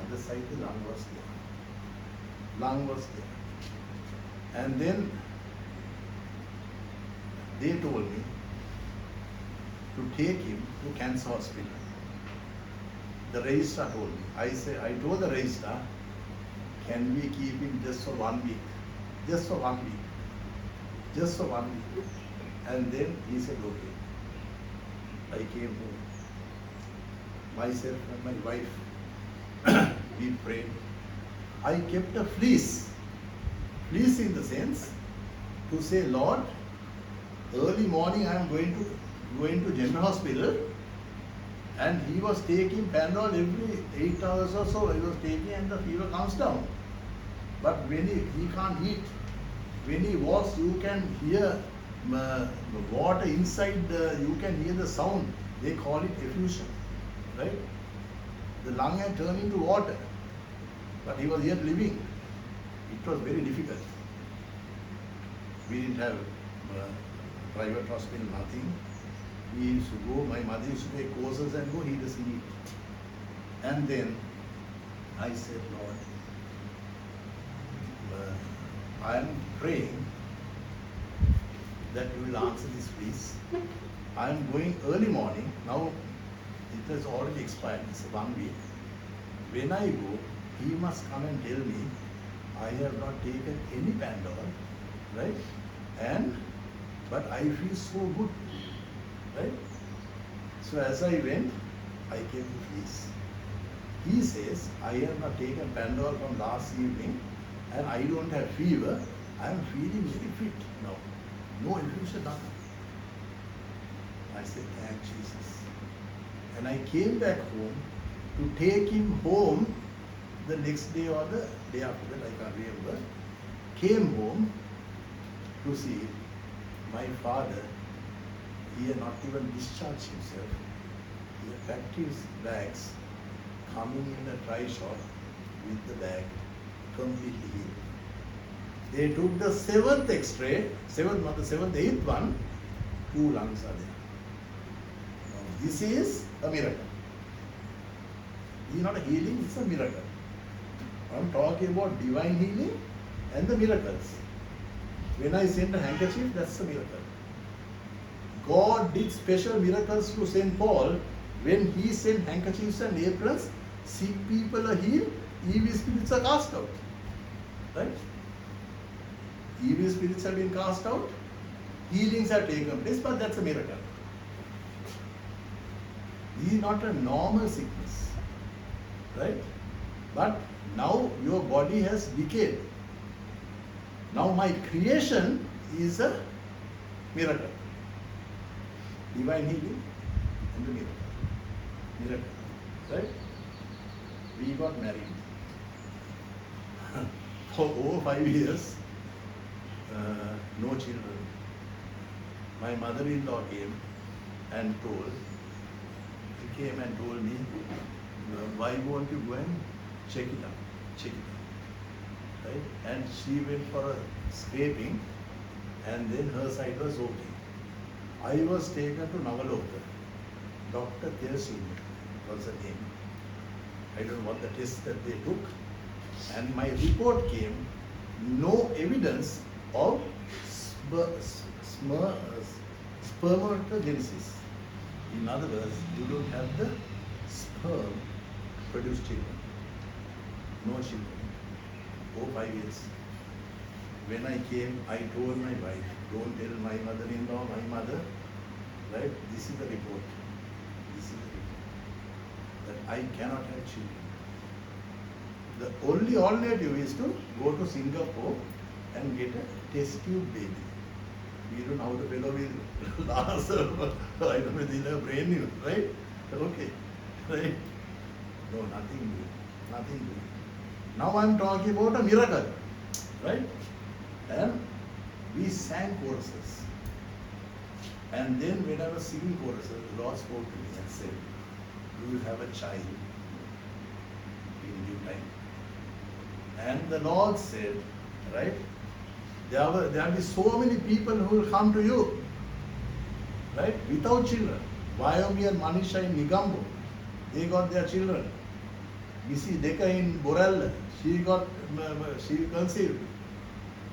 Other side the lung was there. Lung was there. And then they told me to take him to cancer hospital. The registrar told me. I told the registrar, can we keep him just for 1 week? Just for 1 week. Just for 1 week. And then he said, okay. I came home. Myself and my wife, we prayed. I kept a fleece. Fleece in the sense to say, Lord, early morning I am going to General Hospital, and he was taking Panadol every 8 hours or so. He was taking, and the fever comes down. But when he can't eat, when he walks, you can hear the water inside. You can hear the sound. They call it effusion, right? The lung had turned into water, but he was yet living. It was very difficult. We didn't have private hospital, nothing. We used to go, my mother used to take courses and go, he doesn't eat. And then I said, Lord, I am praying that you will answer this please. I am going early morning. Now it has already expired, it's 1 week. When I go, he must come and tell me I have not taken any Panadol, right? But I feel so good, right? So as I went, I came to peace. He says, I have not taken Panadol from last evening and I don't have fever. I am feeling very fit now. No infusion, nothing. I said, thank Jesus. And I came back home to take him home the next day or the day after that, I can't remember. Came home to see my father. He had not even discharged himself. He had packed his bags, coming in a dry shop with the bag completely healed. They took the 7th x-ray, 8th one, 2 lungs are there. Now, this is a miracle. This is not a healing, it's a miracle. I'm talking about divine healing and the miracles. When I sent a handkerchief, that's a miracle. God did special miracles to St. Paul when he sent handkerchiefs and aprons Sick people are healed, evil spirits are cast out. Right? Evil spirits have been cast out, healings have taken place, but that's a miracle. This is not a normal sickness. Right? But now your body has decayed. Now my creation is a miracle. Divine healing and a miracle. Miracle. Right? We got married. For over 5 years, no children. My mother-in-law came and told, he came and told me, why won't you go and check it out? Check it out. Right? And she went for a scraping, and then her side was okay. I was taken to Navaloka. Dr. Theosin was the name. I don't know what the test that they took. And my report came, no evidence of spermatogenesis. In other words, you don't have the sperm produce children. No children. Oh, 5 years. When I came, I told my wife, don't tell my mother-in-law, my mother, right? This is the report. This is the report. That I cannot have children. The only alternative is to go to Singapore and get a test tube baby. We don't know how the fellow will last. I don't know, they'll have brain news, right? Okay, right? No, nothing doing. Nothing doing. Now I'm talking about a miracle, right? And we sang choruses. And then when I was singing choruses, the Lord spoke to me and said, you will have a child in due time. And the Lord said, right, there will be so many people who will come to you, right, without children. Vayomi and Manisha in Nigambo, they got their children. Missy Deka in Borella, she conceived.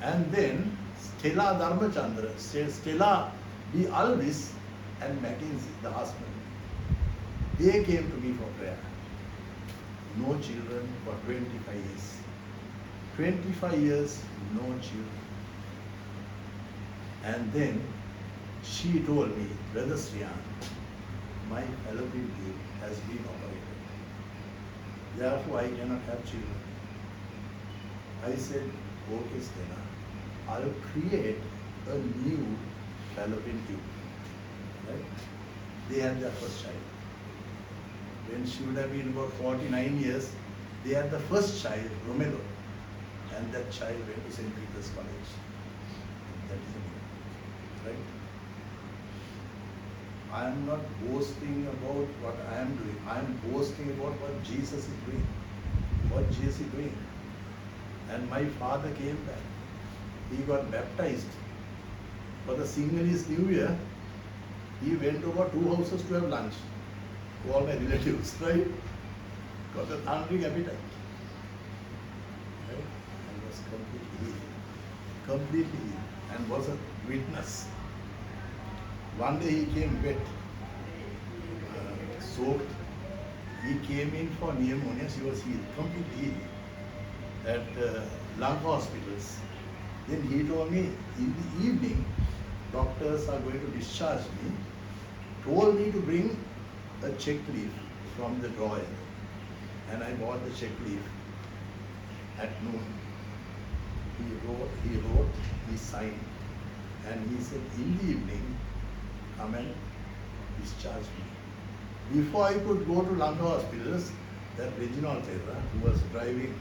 And then Stella Dharmachandra, Stella D. Alvis and Mackenzie, the husband, they came to me for prayer. No children for 25 years. 25 years, no children. And then she told me, Brother Sriyan, my fallopian tube has been operated. Therefore, I cannot have children. I said, okay, Stella, I'll create a new fallopian tube. Right? They had their first child. When she would have been about 49 years, they had the first child, Romelo. And that child went to St. Peter's College. That is a miracle, right? I am not boasting about what I am doing. I am boasting about what Jesus is doing. What Jesus is doing. And my father came back. He got baptized. For the Sinhalese New Year, he went over 2 houses to have lunch. To all my relatives, right? Got a hungry appetite. Right? And was completely healed. Completely healed. And was a witness. One day he came wet, soaked. He came in for pneumonia. She was healed, completely healed at lung hospitals. Then he told me in the evening, doctors are going to discharge me. Told me to bring a check leaf from the drawer, and I bought the check leaf at noon. He wrote, he signed, and he said, in the evening, come and discharge me. Before I could go to Lanka hospitals, that Reginald Terra, who was driving,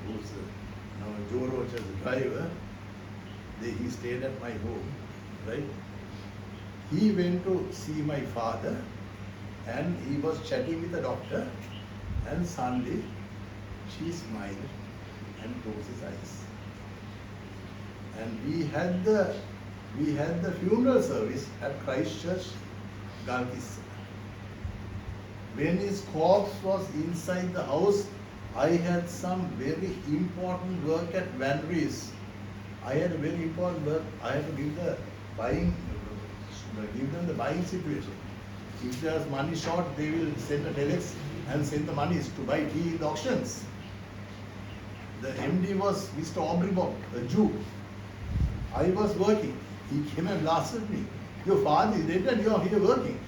who's now Joe Rocha's driver, he stayed at my home, right? He went to see my father, and he was chatting with the doctor, and suddenly she smiled and closed his eyes. And we had the funeral service at Christ Church, Galkis. When his corpse was inside the house, I had some very important work at Van Rees. I had a very important work. I had to give them the buying situation. If there's money short, they will send a telex and sent the monies to buy tea in the auctions. The MD was Mr. Aubrey-Bob, a Jew. I was working. He came and blasted me. Your father is dead and you are here working.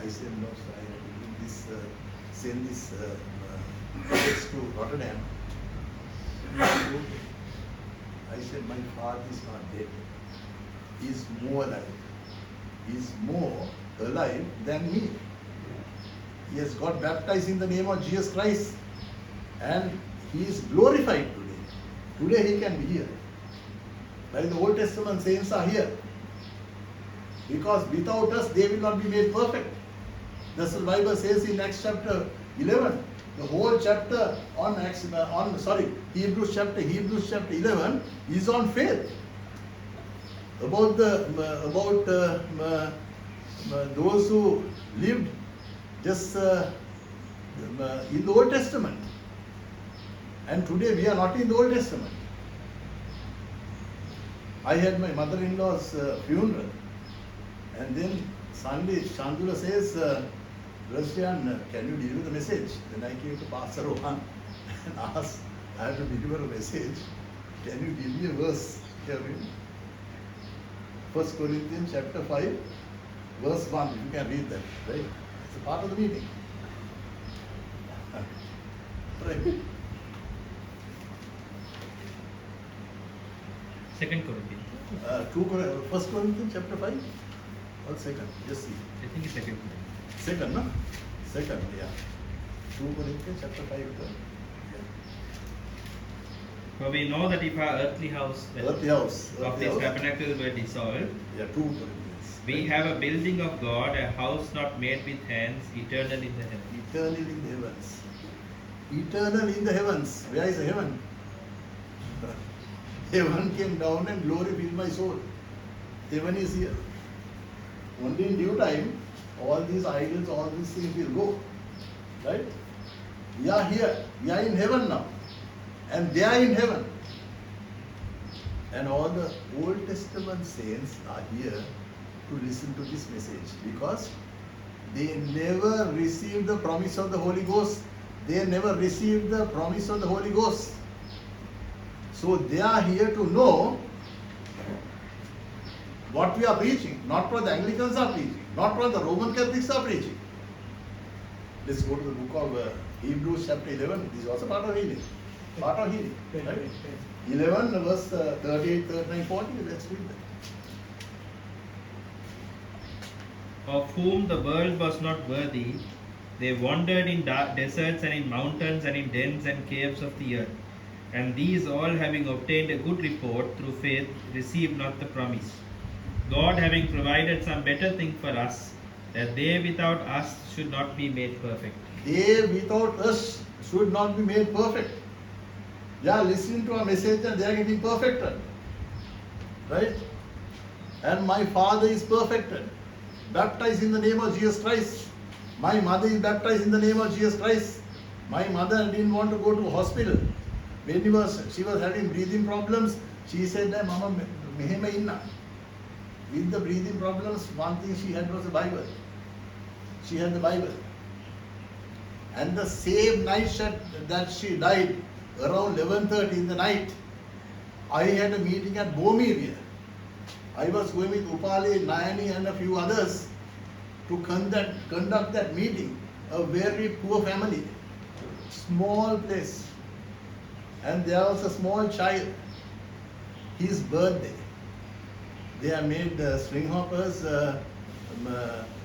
I said, no, sir, I have to do this, send this tickets to Rotterdam. Okay. I said, my father is not dead. He is more alive. He is more alive than me. He has got baptized in the name of Jesus Christ and he is glorified today. Today he can be here. Like the Old Testament saints are here. Because without us they will not be made perfect. That's what the Bible says in Acts chapter 11. The whole chapter on Hebrews chapter 11 is on faith. About those who lived just in the Old Testament. And today we are not in the Old Testament. I had my mother-in-law's funeral. And then Sunday, Chandula says, Russian, can you deliver the message? Then I came to Pastor Rohan and asked, I have to deliver a message. Can you give me a verse? 1 Corinthians chapter 5, verse 1. You can read that, right? It's a part of the meeting. Right. 2 Corinthians. 1 Corinthians chapter 5 or 2nd? Just see. I think it's 2 Corinthians. 2nd, no? 2nd, yeah. 2 Corinthians chapter 5. Yeah. For we know that if our earthly house Earthly house. of Earthly this house. tabernacle were dissolved, Yeah, 2 Corinthians. we have a building of God, a house not made with hands, eternal in the heavens. Eternal in the heavens. Eternal in the heavens. Where is the heaven? Heaven came down and glory filled my soul. Heaven is here. Only in due time, all these idols, all these things will go. Right? We are here. We are in heaven now. And they are in heaven. And all the Old Testament saints are here to listen to this message because they never received the promise of the Holy Ghost. They never received the promise of the Holy Ghost. So they are here to know what we are preaching, not what the Anglicans are preaching, not what the Roman Catholics are preaching. Let's go to the book of Hebrews chapter 11. This is also part of healing. Part of healing. Right? 11 verse 38, 39, 40. Let's read that. Of whom the world was not worthy, they wandered in deserts and in mountains and in dens and caves of the earth. And these all, having obtained a good report through faith, received not the promise. God having provided some better thing for us, that they without us should not be made perfect. They without us should not be made perfect. They are listening to a message and they are getting perfected. Right? And my father is perfected. Baptized in the name of Jesus Christ. My mother is baptized in the name of Jesus Christ. My mother didn't want to go to hospital. When she was having breathing problems, she said that Mama mehema inna. With the breathing problems, one thing she had was the Bible. She had the Bible. And the same night that she died, around 11:30 in the night, I had a meeting at Bomiriya. I was going with Upale, Nayani and a few others to conduct that meeting. A very poor family, small place. And there was a small child, his birthday. They have made string hoppers,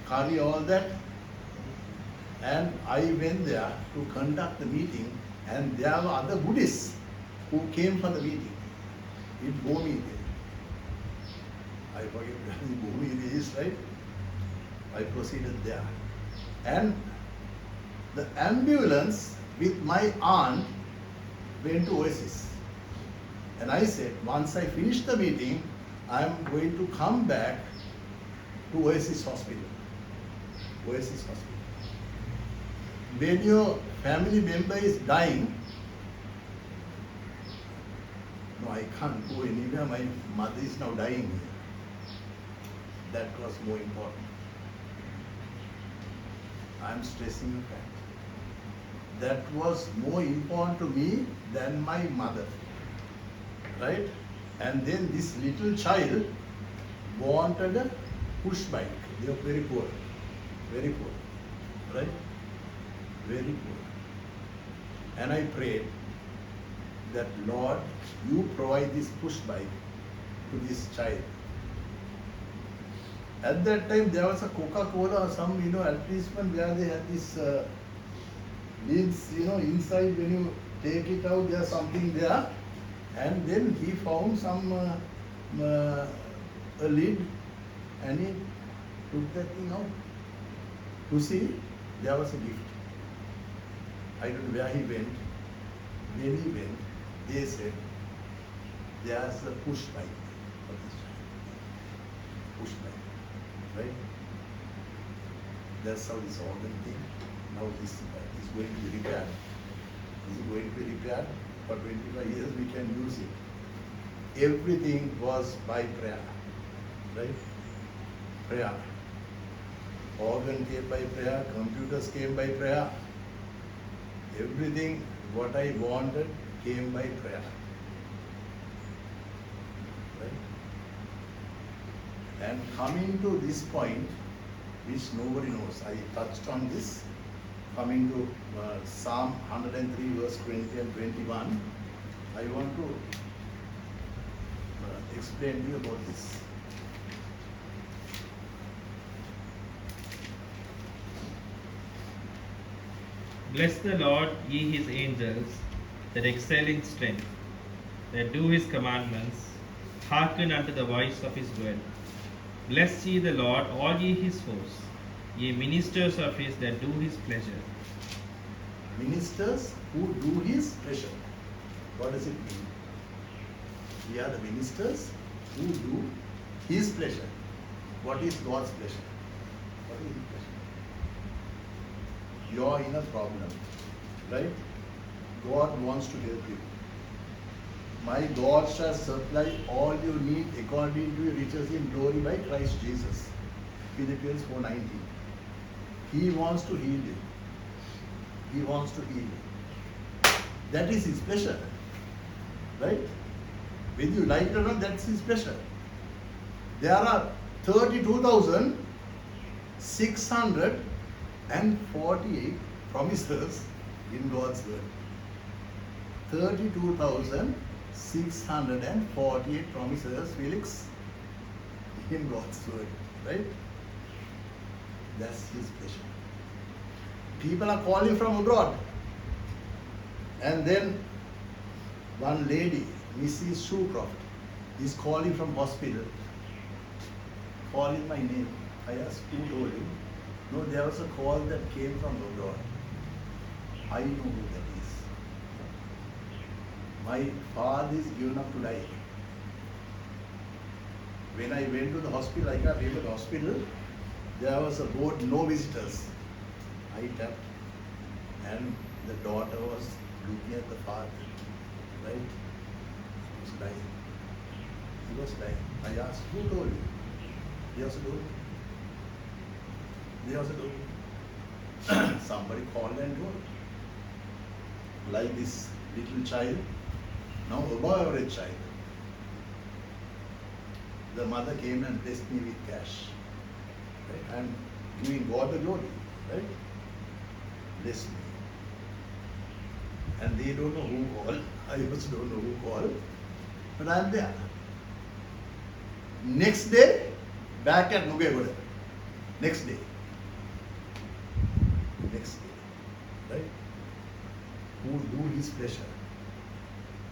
curry, all that. And I went there to conduct the meeting, and there were other Buddhists who came for the meeting in Bomiriya. I forget where the Bomiriya is, right? I proceeded there. And the ambulance with my aunt went to Oasis. And I said, once I finish the meeting, I am going to come back to Oasis Hospital. Oasis Hospital. When your family member is dying, no, I can't go anywhere. My mother is now dying here. That was more important. I am stressing the fact. that was more important to me than my mother. Right? And then this little child wanted a push bike. They were very poor. Very poor. Right? Very poor. And I prayed that, Lord, you provide this push bike to this child. At that time, there was a Coca-Cola or some, advertisement where they had this lids, inside when you take it out, there's something there. And then he found some a lid and he took that thing out to see there was a gift. I don't know where he went. When he went, they said, there's a push bike for this child. Push bike. Right? That's how this organ thing. Now this is going to be repaired. This is going to be repaired. For 25 years we can use it. Everything was by prayer. Right? Prayer. Organ came by prayer, computers came by prayer. Everything what I wanted came by prayer. Right? And coming to this point, which nobody knows, I touched on this, coming to Psalm 103 verse 20 and 21, I want to explain to you about this. Bless the Lord, ye his angels, that excel in strength, that do his commandments, hearken unto the voice of his word. Bless ye the Lord, all ye his hosts, ye ministers of his that do his pleasure. Ministers who do his pleasure. What does it mean? We are the ministers who do his pleasure. What is God's pleasure? What is his pleasure? You are in a problem, right? God wants to help you. My God shall supply all you need according to your riches in glory by Christ Jesus. Philippians 4:19. He wants to heal you. He wants to heal you. That is his pleasure. Right? Whether you like it or not, that's his pleasure. There are 32,648 promises in God's word. 32,648 promises, Felix, in God's word. Right? That's his pleasure. People are calling from abroad. And then one lady, Mrs. Shoecroft, is calling from hospital, calling my name. I asked, who told you? No, there was a call that came from abroad. I know who that is. My father is given up to die. When I went to the hospital, I can't remember the hospital, there was a board, no visitors. I tapped, and the daughter was looking at the father, right? He was dying. He was dying. I asked, who told you? He also told me. They also told me. Somebody called and told. Like this little child, now above average child. The mother came and blessed me with cash. Right? I'm giving God the glory, right? Bless me. And they don't know who called. I also don't know who called. But I'm there. Next day, back at Nugegoda. Next day. Next day. Right? Who do his pleasure.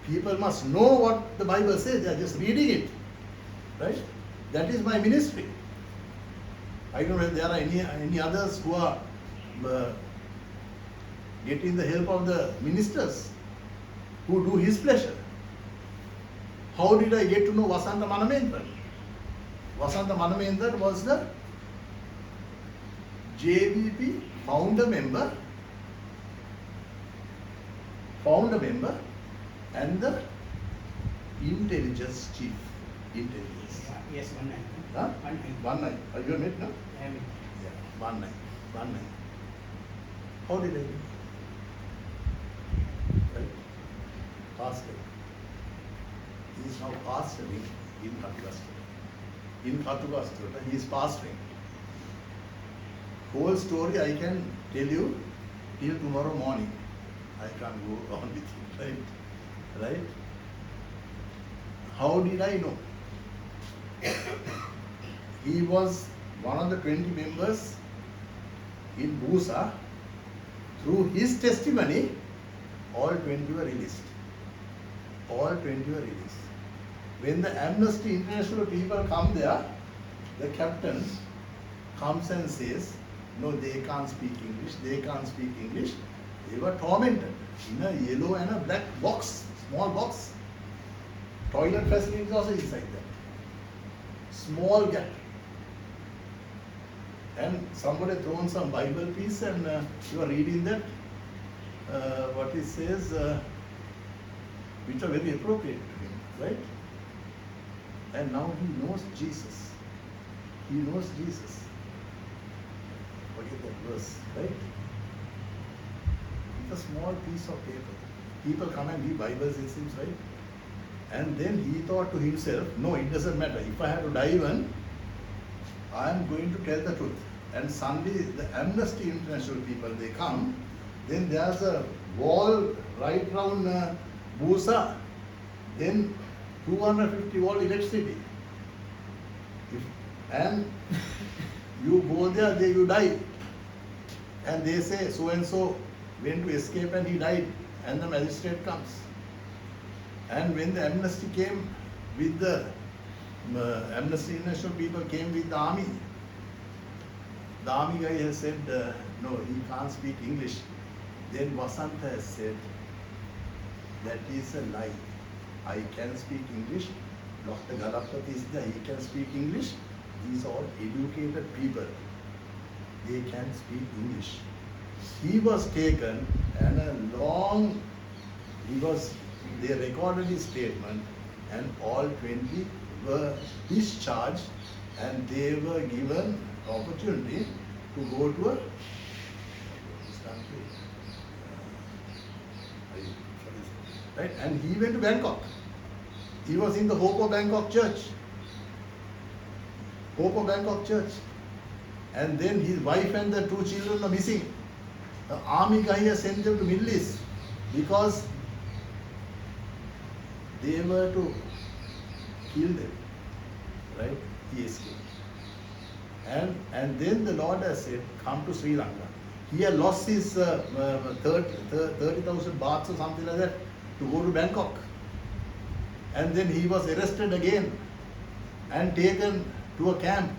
People must know what the Bible says. They are just reading it. Right? That is my ministry. I don't know if there are any others who are getting the help of the ministers who do his pleasure. How did I get to know Vasanta Manamendran? Vasanta Manamendran was the JVP founder member and the intelligence chief. Intelligence. Yes, 19. Huh? 19. 19. Are you on it now? I mean, Yeah, 19. How did I do? pastor. He is now pastoring in Katugastota. In Katugastota, he is pastoring. Whole story I can tell you till tomorrow morning. I can't go on with it, right? Right? How did I know? He was one of the 20 members in Busa. Through his testimony, all 20 were released. All 20 were released. When the Amnesty International people come there, the captain comes and says, no, they can't speak English, they can't speak English. They were tormented in a yellow and a black box, small box. Toilet facilities also inside there. Small gap. And somebody thrown some Bible piece and you are reading that, what it says, which are very appropriate to him, right? And now he knows Jesus. He knows Jesus. Forget that verse, right? It's a small piece of paper. People come and read Bibles, it seems, right? And then he thought to himself, no, it doesn't matter. If I have to die even, I am going to tell the truth. And suddenly the Amnesty International people, they come, then there's a wall right round Busa, then 250 volt electricity. And you go there, you die. And they say so and so went to escape and he died, and the magistrate comes. And when the amnesty came with the Amnesty International people came with the army guy has said, no, he can't speak English. Then Vasanta has said, that is a lie. I can speak English. Dr. Galapati is there, he can speak English. These are all educated people. They can speak English. He was taken and they recorded his statement and all 20 were discharged and they were given opportunity to go to a right, and he went to Bangkok. He was in the Hope of Bangkok Church. Hope of Bangkok Church. And then his wife and the 2 children are missing. The army guy has sent them to Middle East because they were to kill them. Right? He escaped. And then the Lord has said, come to Sri Lanka. He had lost his 30,000 bahts or something like that to go to Bangkok. And then he was arrested again and taken to a camp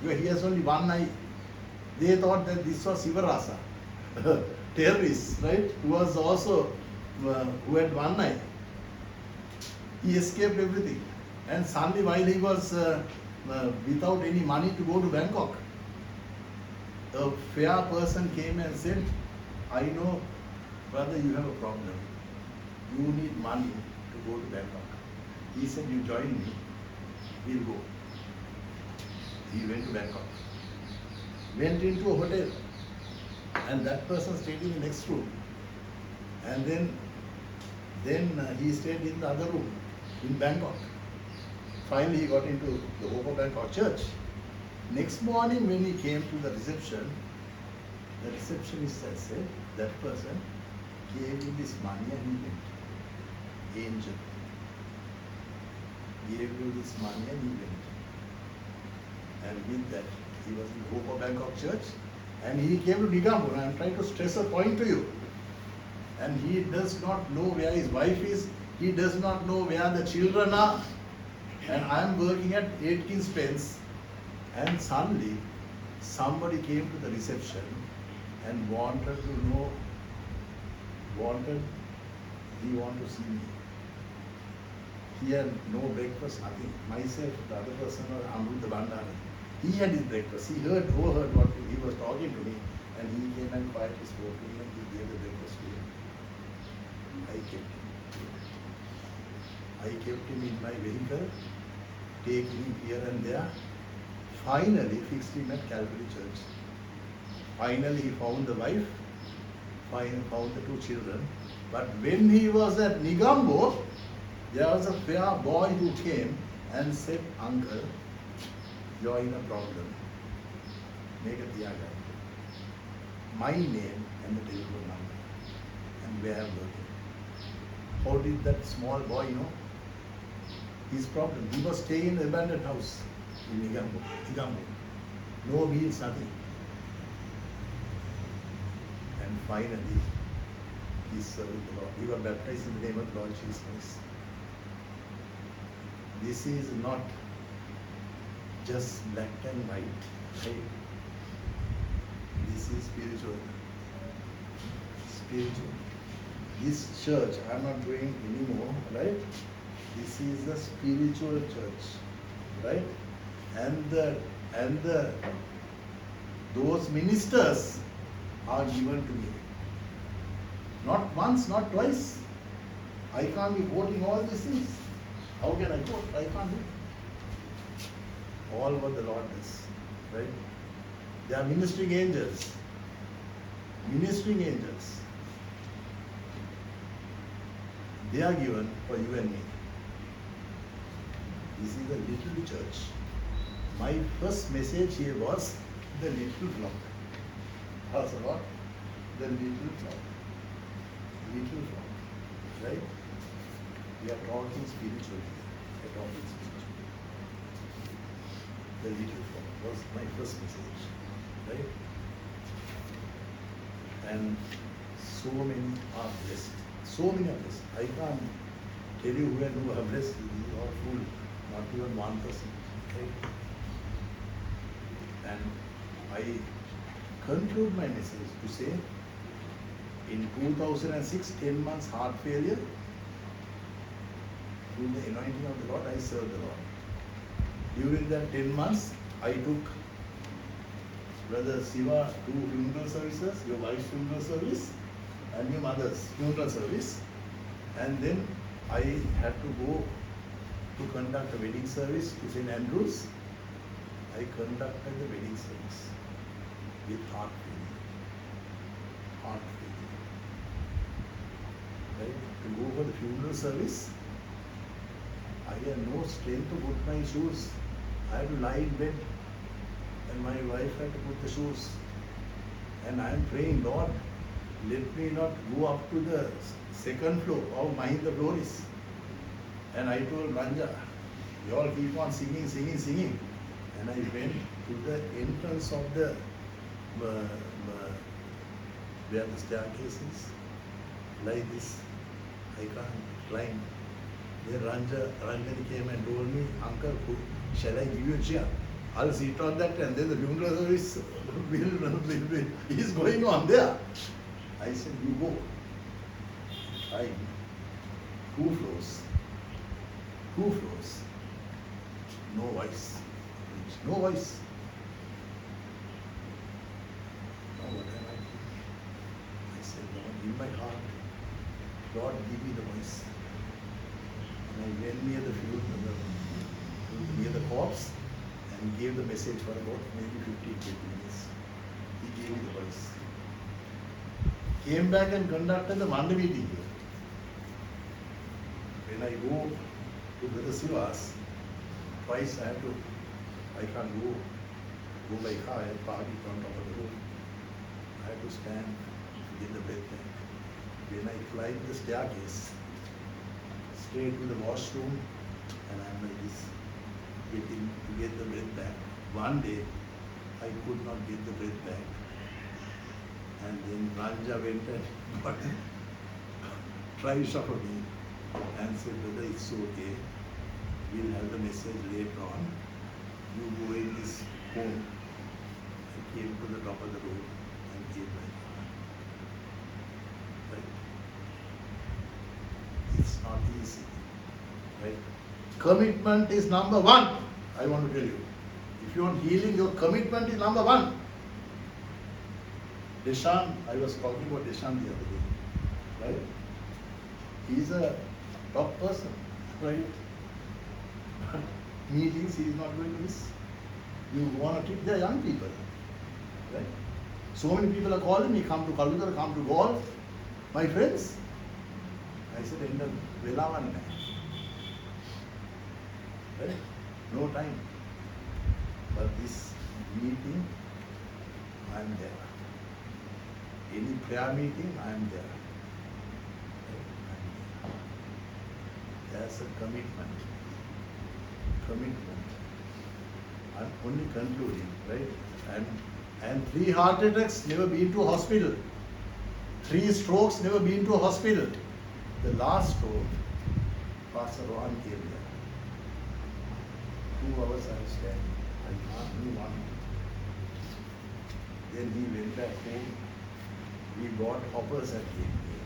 where he has only one eye. They thought that this was Sivarasa, terrorist, right? Who was also, who had one eye. He escaped everything. And suddenly while he was without any money to go to Bangkok, a fair person came and said, I know, brother, you have a problem. You need money to go to Bangkok. He said, you join me, we'll go. He went to Bangkok. Went into a hotel. And that person stayed in the next room. And then he stayed in the other room in Bangkok. Finally, he got into the Hope of Bangkok Church. Next morning, when he came to the reception, the receptionist had said, that person gave him this money and he went. Angel. Gave you this money and he went. And with that, he was in the Hope of Bangkok Church. And he came to Nigambur. I am trying to stress a point to you. And he does not know where his wife is. He does not know where the children are. And I am working at Atkins Pence. And suddenly, somebody came to the reception and wanted to know, he wanted to see me. He had no breakfast, nothing. Myself, the other person was Amrutha Bandani. He had his breakfast. He overheard what he was talking to me, and he came and quietly spoke to me and he gave the breakfast to him. I kept him in my vehicle, taking him here and there. Finally fixed him at Calvary Church. Finally he found the wife, found the 2 children, But when he was at Nigambo, there was a fair boy who came and said, Uncle, you're in a problem. Make a tiaga. My name and the telephone number. And where I'm working. How did that small boy know? His problem. He was staying in an abandoned house in Nigambo. No meals, nothing. And finally, he served the Lord. He was baptized in the name of the Lord Jesus Christ. This is not just black and white, right? This is spiritual. Spiritual. This church, I'm not going anymore, right? This is the spiritual church, right? And those ministers are given to me. Not once, not twice. I can't be quoting all these things. How can I quote? I can't do it. All what the Lord does, right? They are ministering angels. Ministering angels. They are given for you and me. This is a little church. My first message here was the little flock. How's the Lord? The little flock. Little flock. Right? We are talking spiritually. We are talking spiritually. The little flock was my first message. Right? And so many are blessed. So many are blessed. I can't tell you who are blessed. You are full. Not even 1%. Right? And I conclude my message to say, in 2006, 10 months heart failure, through the anointing of the Lord, I served the Lord. During that 10 months, I took Brother Siva to funeral services, your wife's funeral service, and your mother's funeral service. And then I had to go to conduct a wedding service to St. Andrews. I conducted the wedding service with heart failure. Heart failure. Right? To go for the funeral service, I had no strength to put my shoes. I had to lie in bed and my wife had to put the shoes. And I am praying, Lord, let me not go up to the second floor of Mahinda Glories. And I told Ranja, you all keep on singing, singing, singing. And I went to the entrance of the where the staircase is, like this. I can't climb. Then Ranjani came and told me, Uncle, shall I give you a chair? I'll sit on that and then the funeral service is going on there. I said, you go. I 2 floors. 2 floors. No voice. No voice. Now what am I doing? I said, Lord, in my heart, Lord, give me the voice. And I went near the funeral, near the corpse, and gave the message for about maybe 15-20 minutes. He gave me the voice. Came back and conducted the Monday meeting here. When I go to Brother Siva's, twice I can't go by car, I park in front of the room. I have to stand to get the breath back. When I climb the staircase, straight to the washroom, and I'm like this, getting to get the breath back. One day, I could not get the breath back. And then Ranja went and got tried shot of me and said, brother, it's okay. We'll have the message later on. You go in this home. I came to the top of the road and gave my car. Right? It's not easy. Right? Commitment is number 1. I want to tell you. If you want healing, your commitment is number 1. Deshan, I was talking about Deshan the other day. Right? He's a top person. Right? Meetings he is not going to miss. You want to keep the young people. Right? So many people are calling me, come to Calcutta, come to golf. My friends, I said, in the Velavan, right? No time. But this meeting, I am there. Any prayer meeting, I am there. Right? There's a commitment. Commitment. I'm only concluding, right? And 3 heart attacks, never been to hospital. 3 strokes, never been to hospital. The last stroke, Pastor Rohan came there. 2 hours I was standing. I can't do one. Then he went back home. We bought hoppers at Gateway.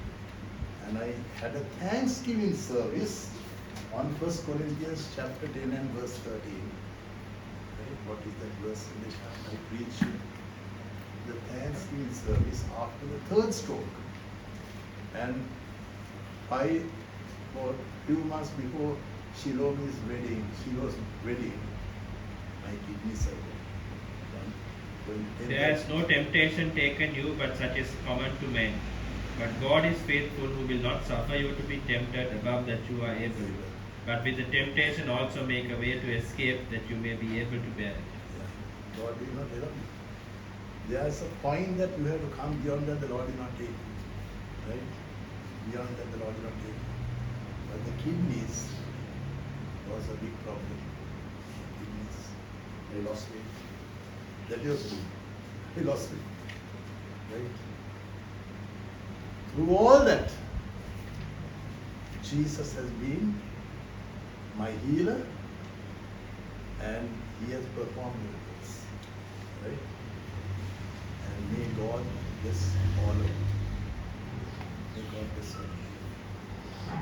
And I had a Thanksgiving service on 1 Corinthians chapter 10 and verse 13. Right? What is that verse in the chapter? I preached the Thanksgiving service after the 3rd stroke. And for a few months before Shilomi's wedding, she was wedding. My kidneys are There has no temptation taken you, but such is common to men. But God is faithful, who will not suffer you to be tempted above that you are able. But with the temptation also make a way to escape, that you may be able to bear it. God will not help you. There is a point that you have to come beyond that the Lord will not take you. Right? Beyond that the Lord will not take you. But the kidneys was a big problem. Kidneys. I lost weight. That was good. I lost weight. Right? Through all that, Jesus has been my healer and he has performed miracles. Right? And may God bless all of you. May God bless all of you.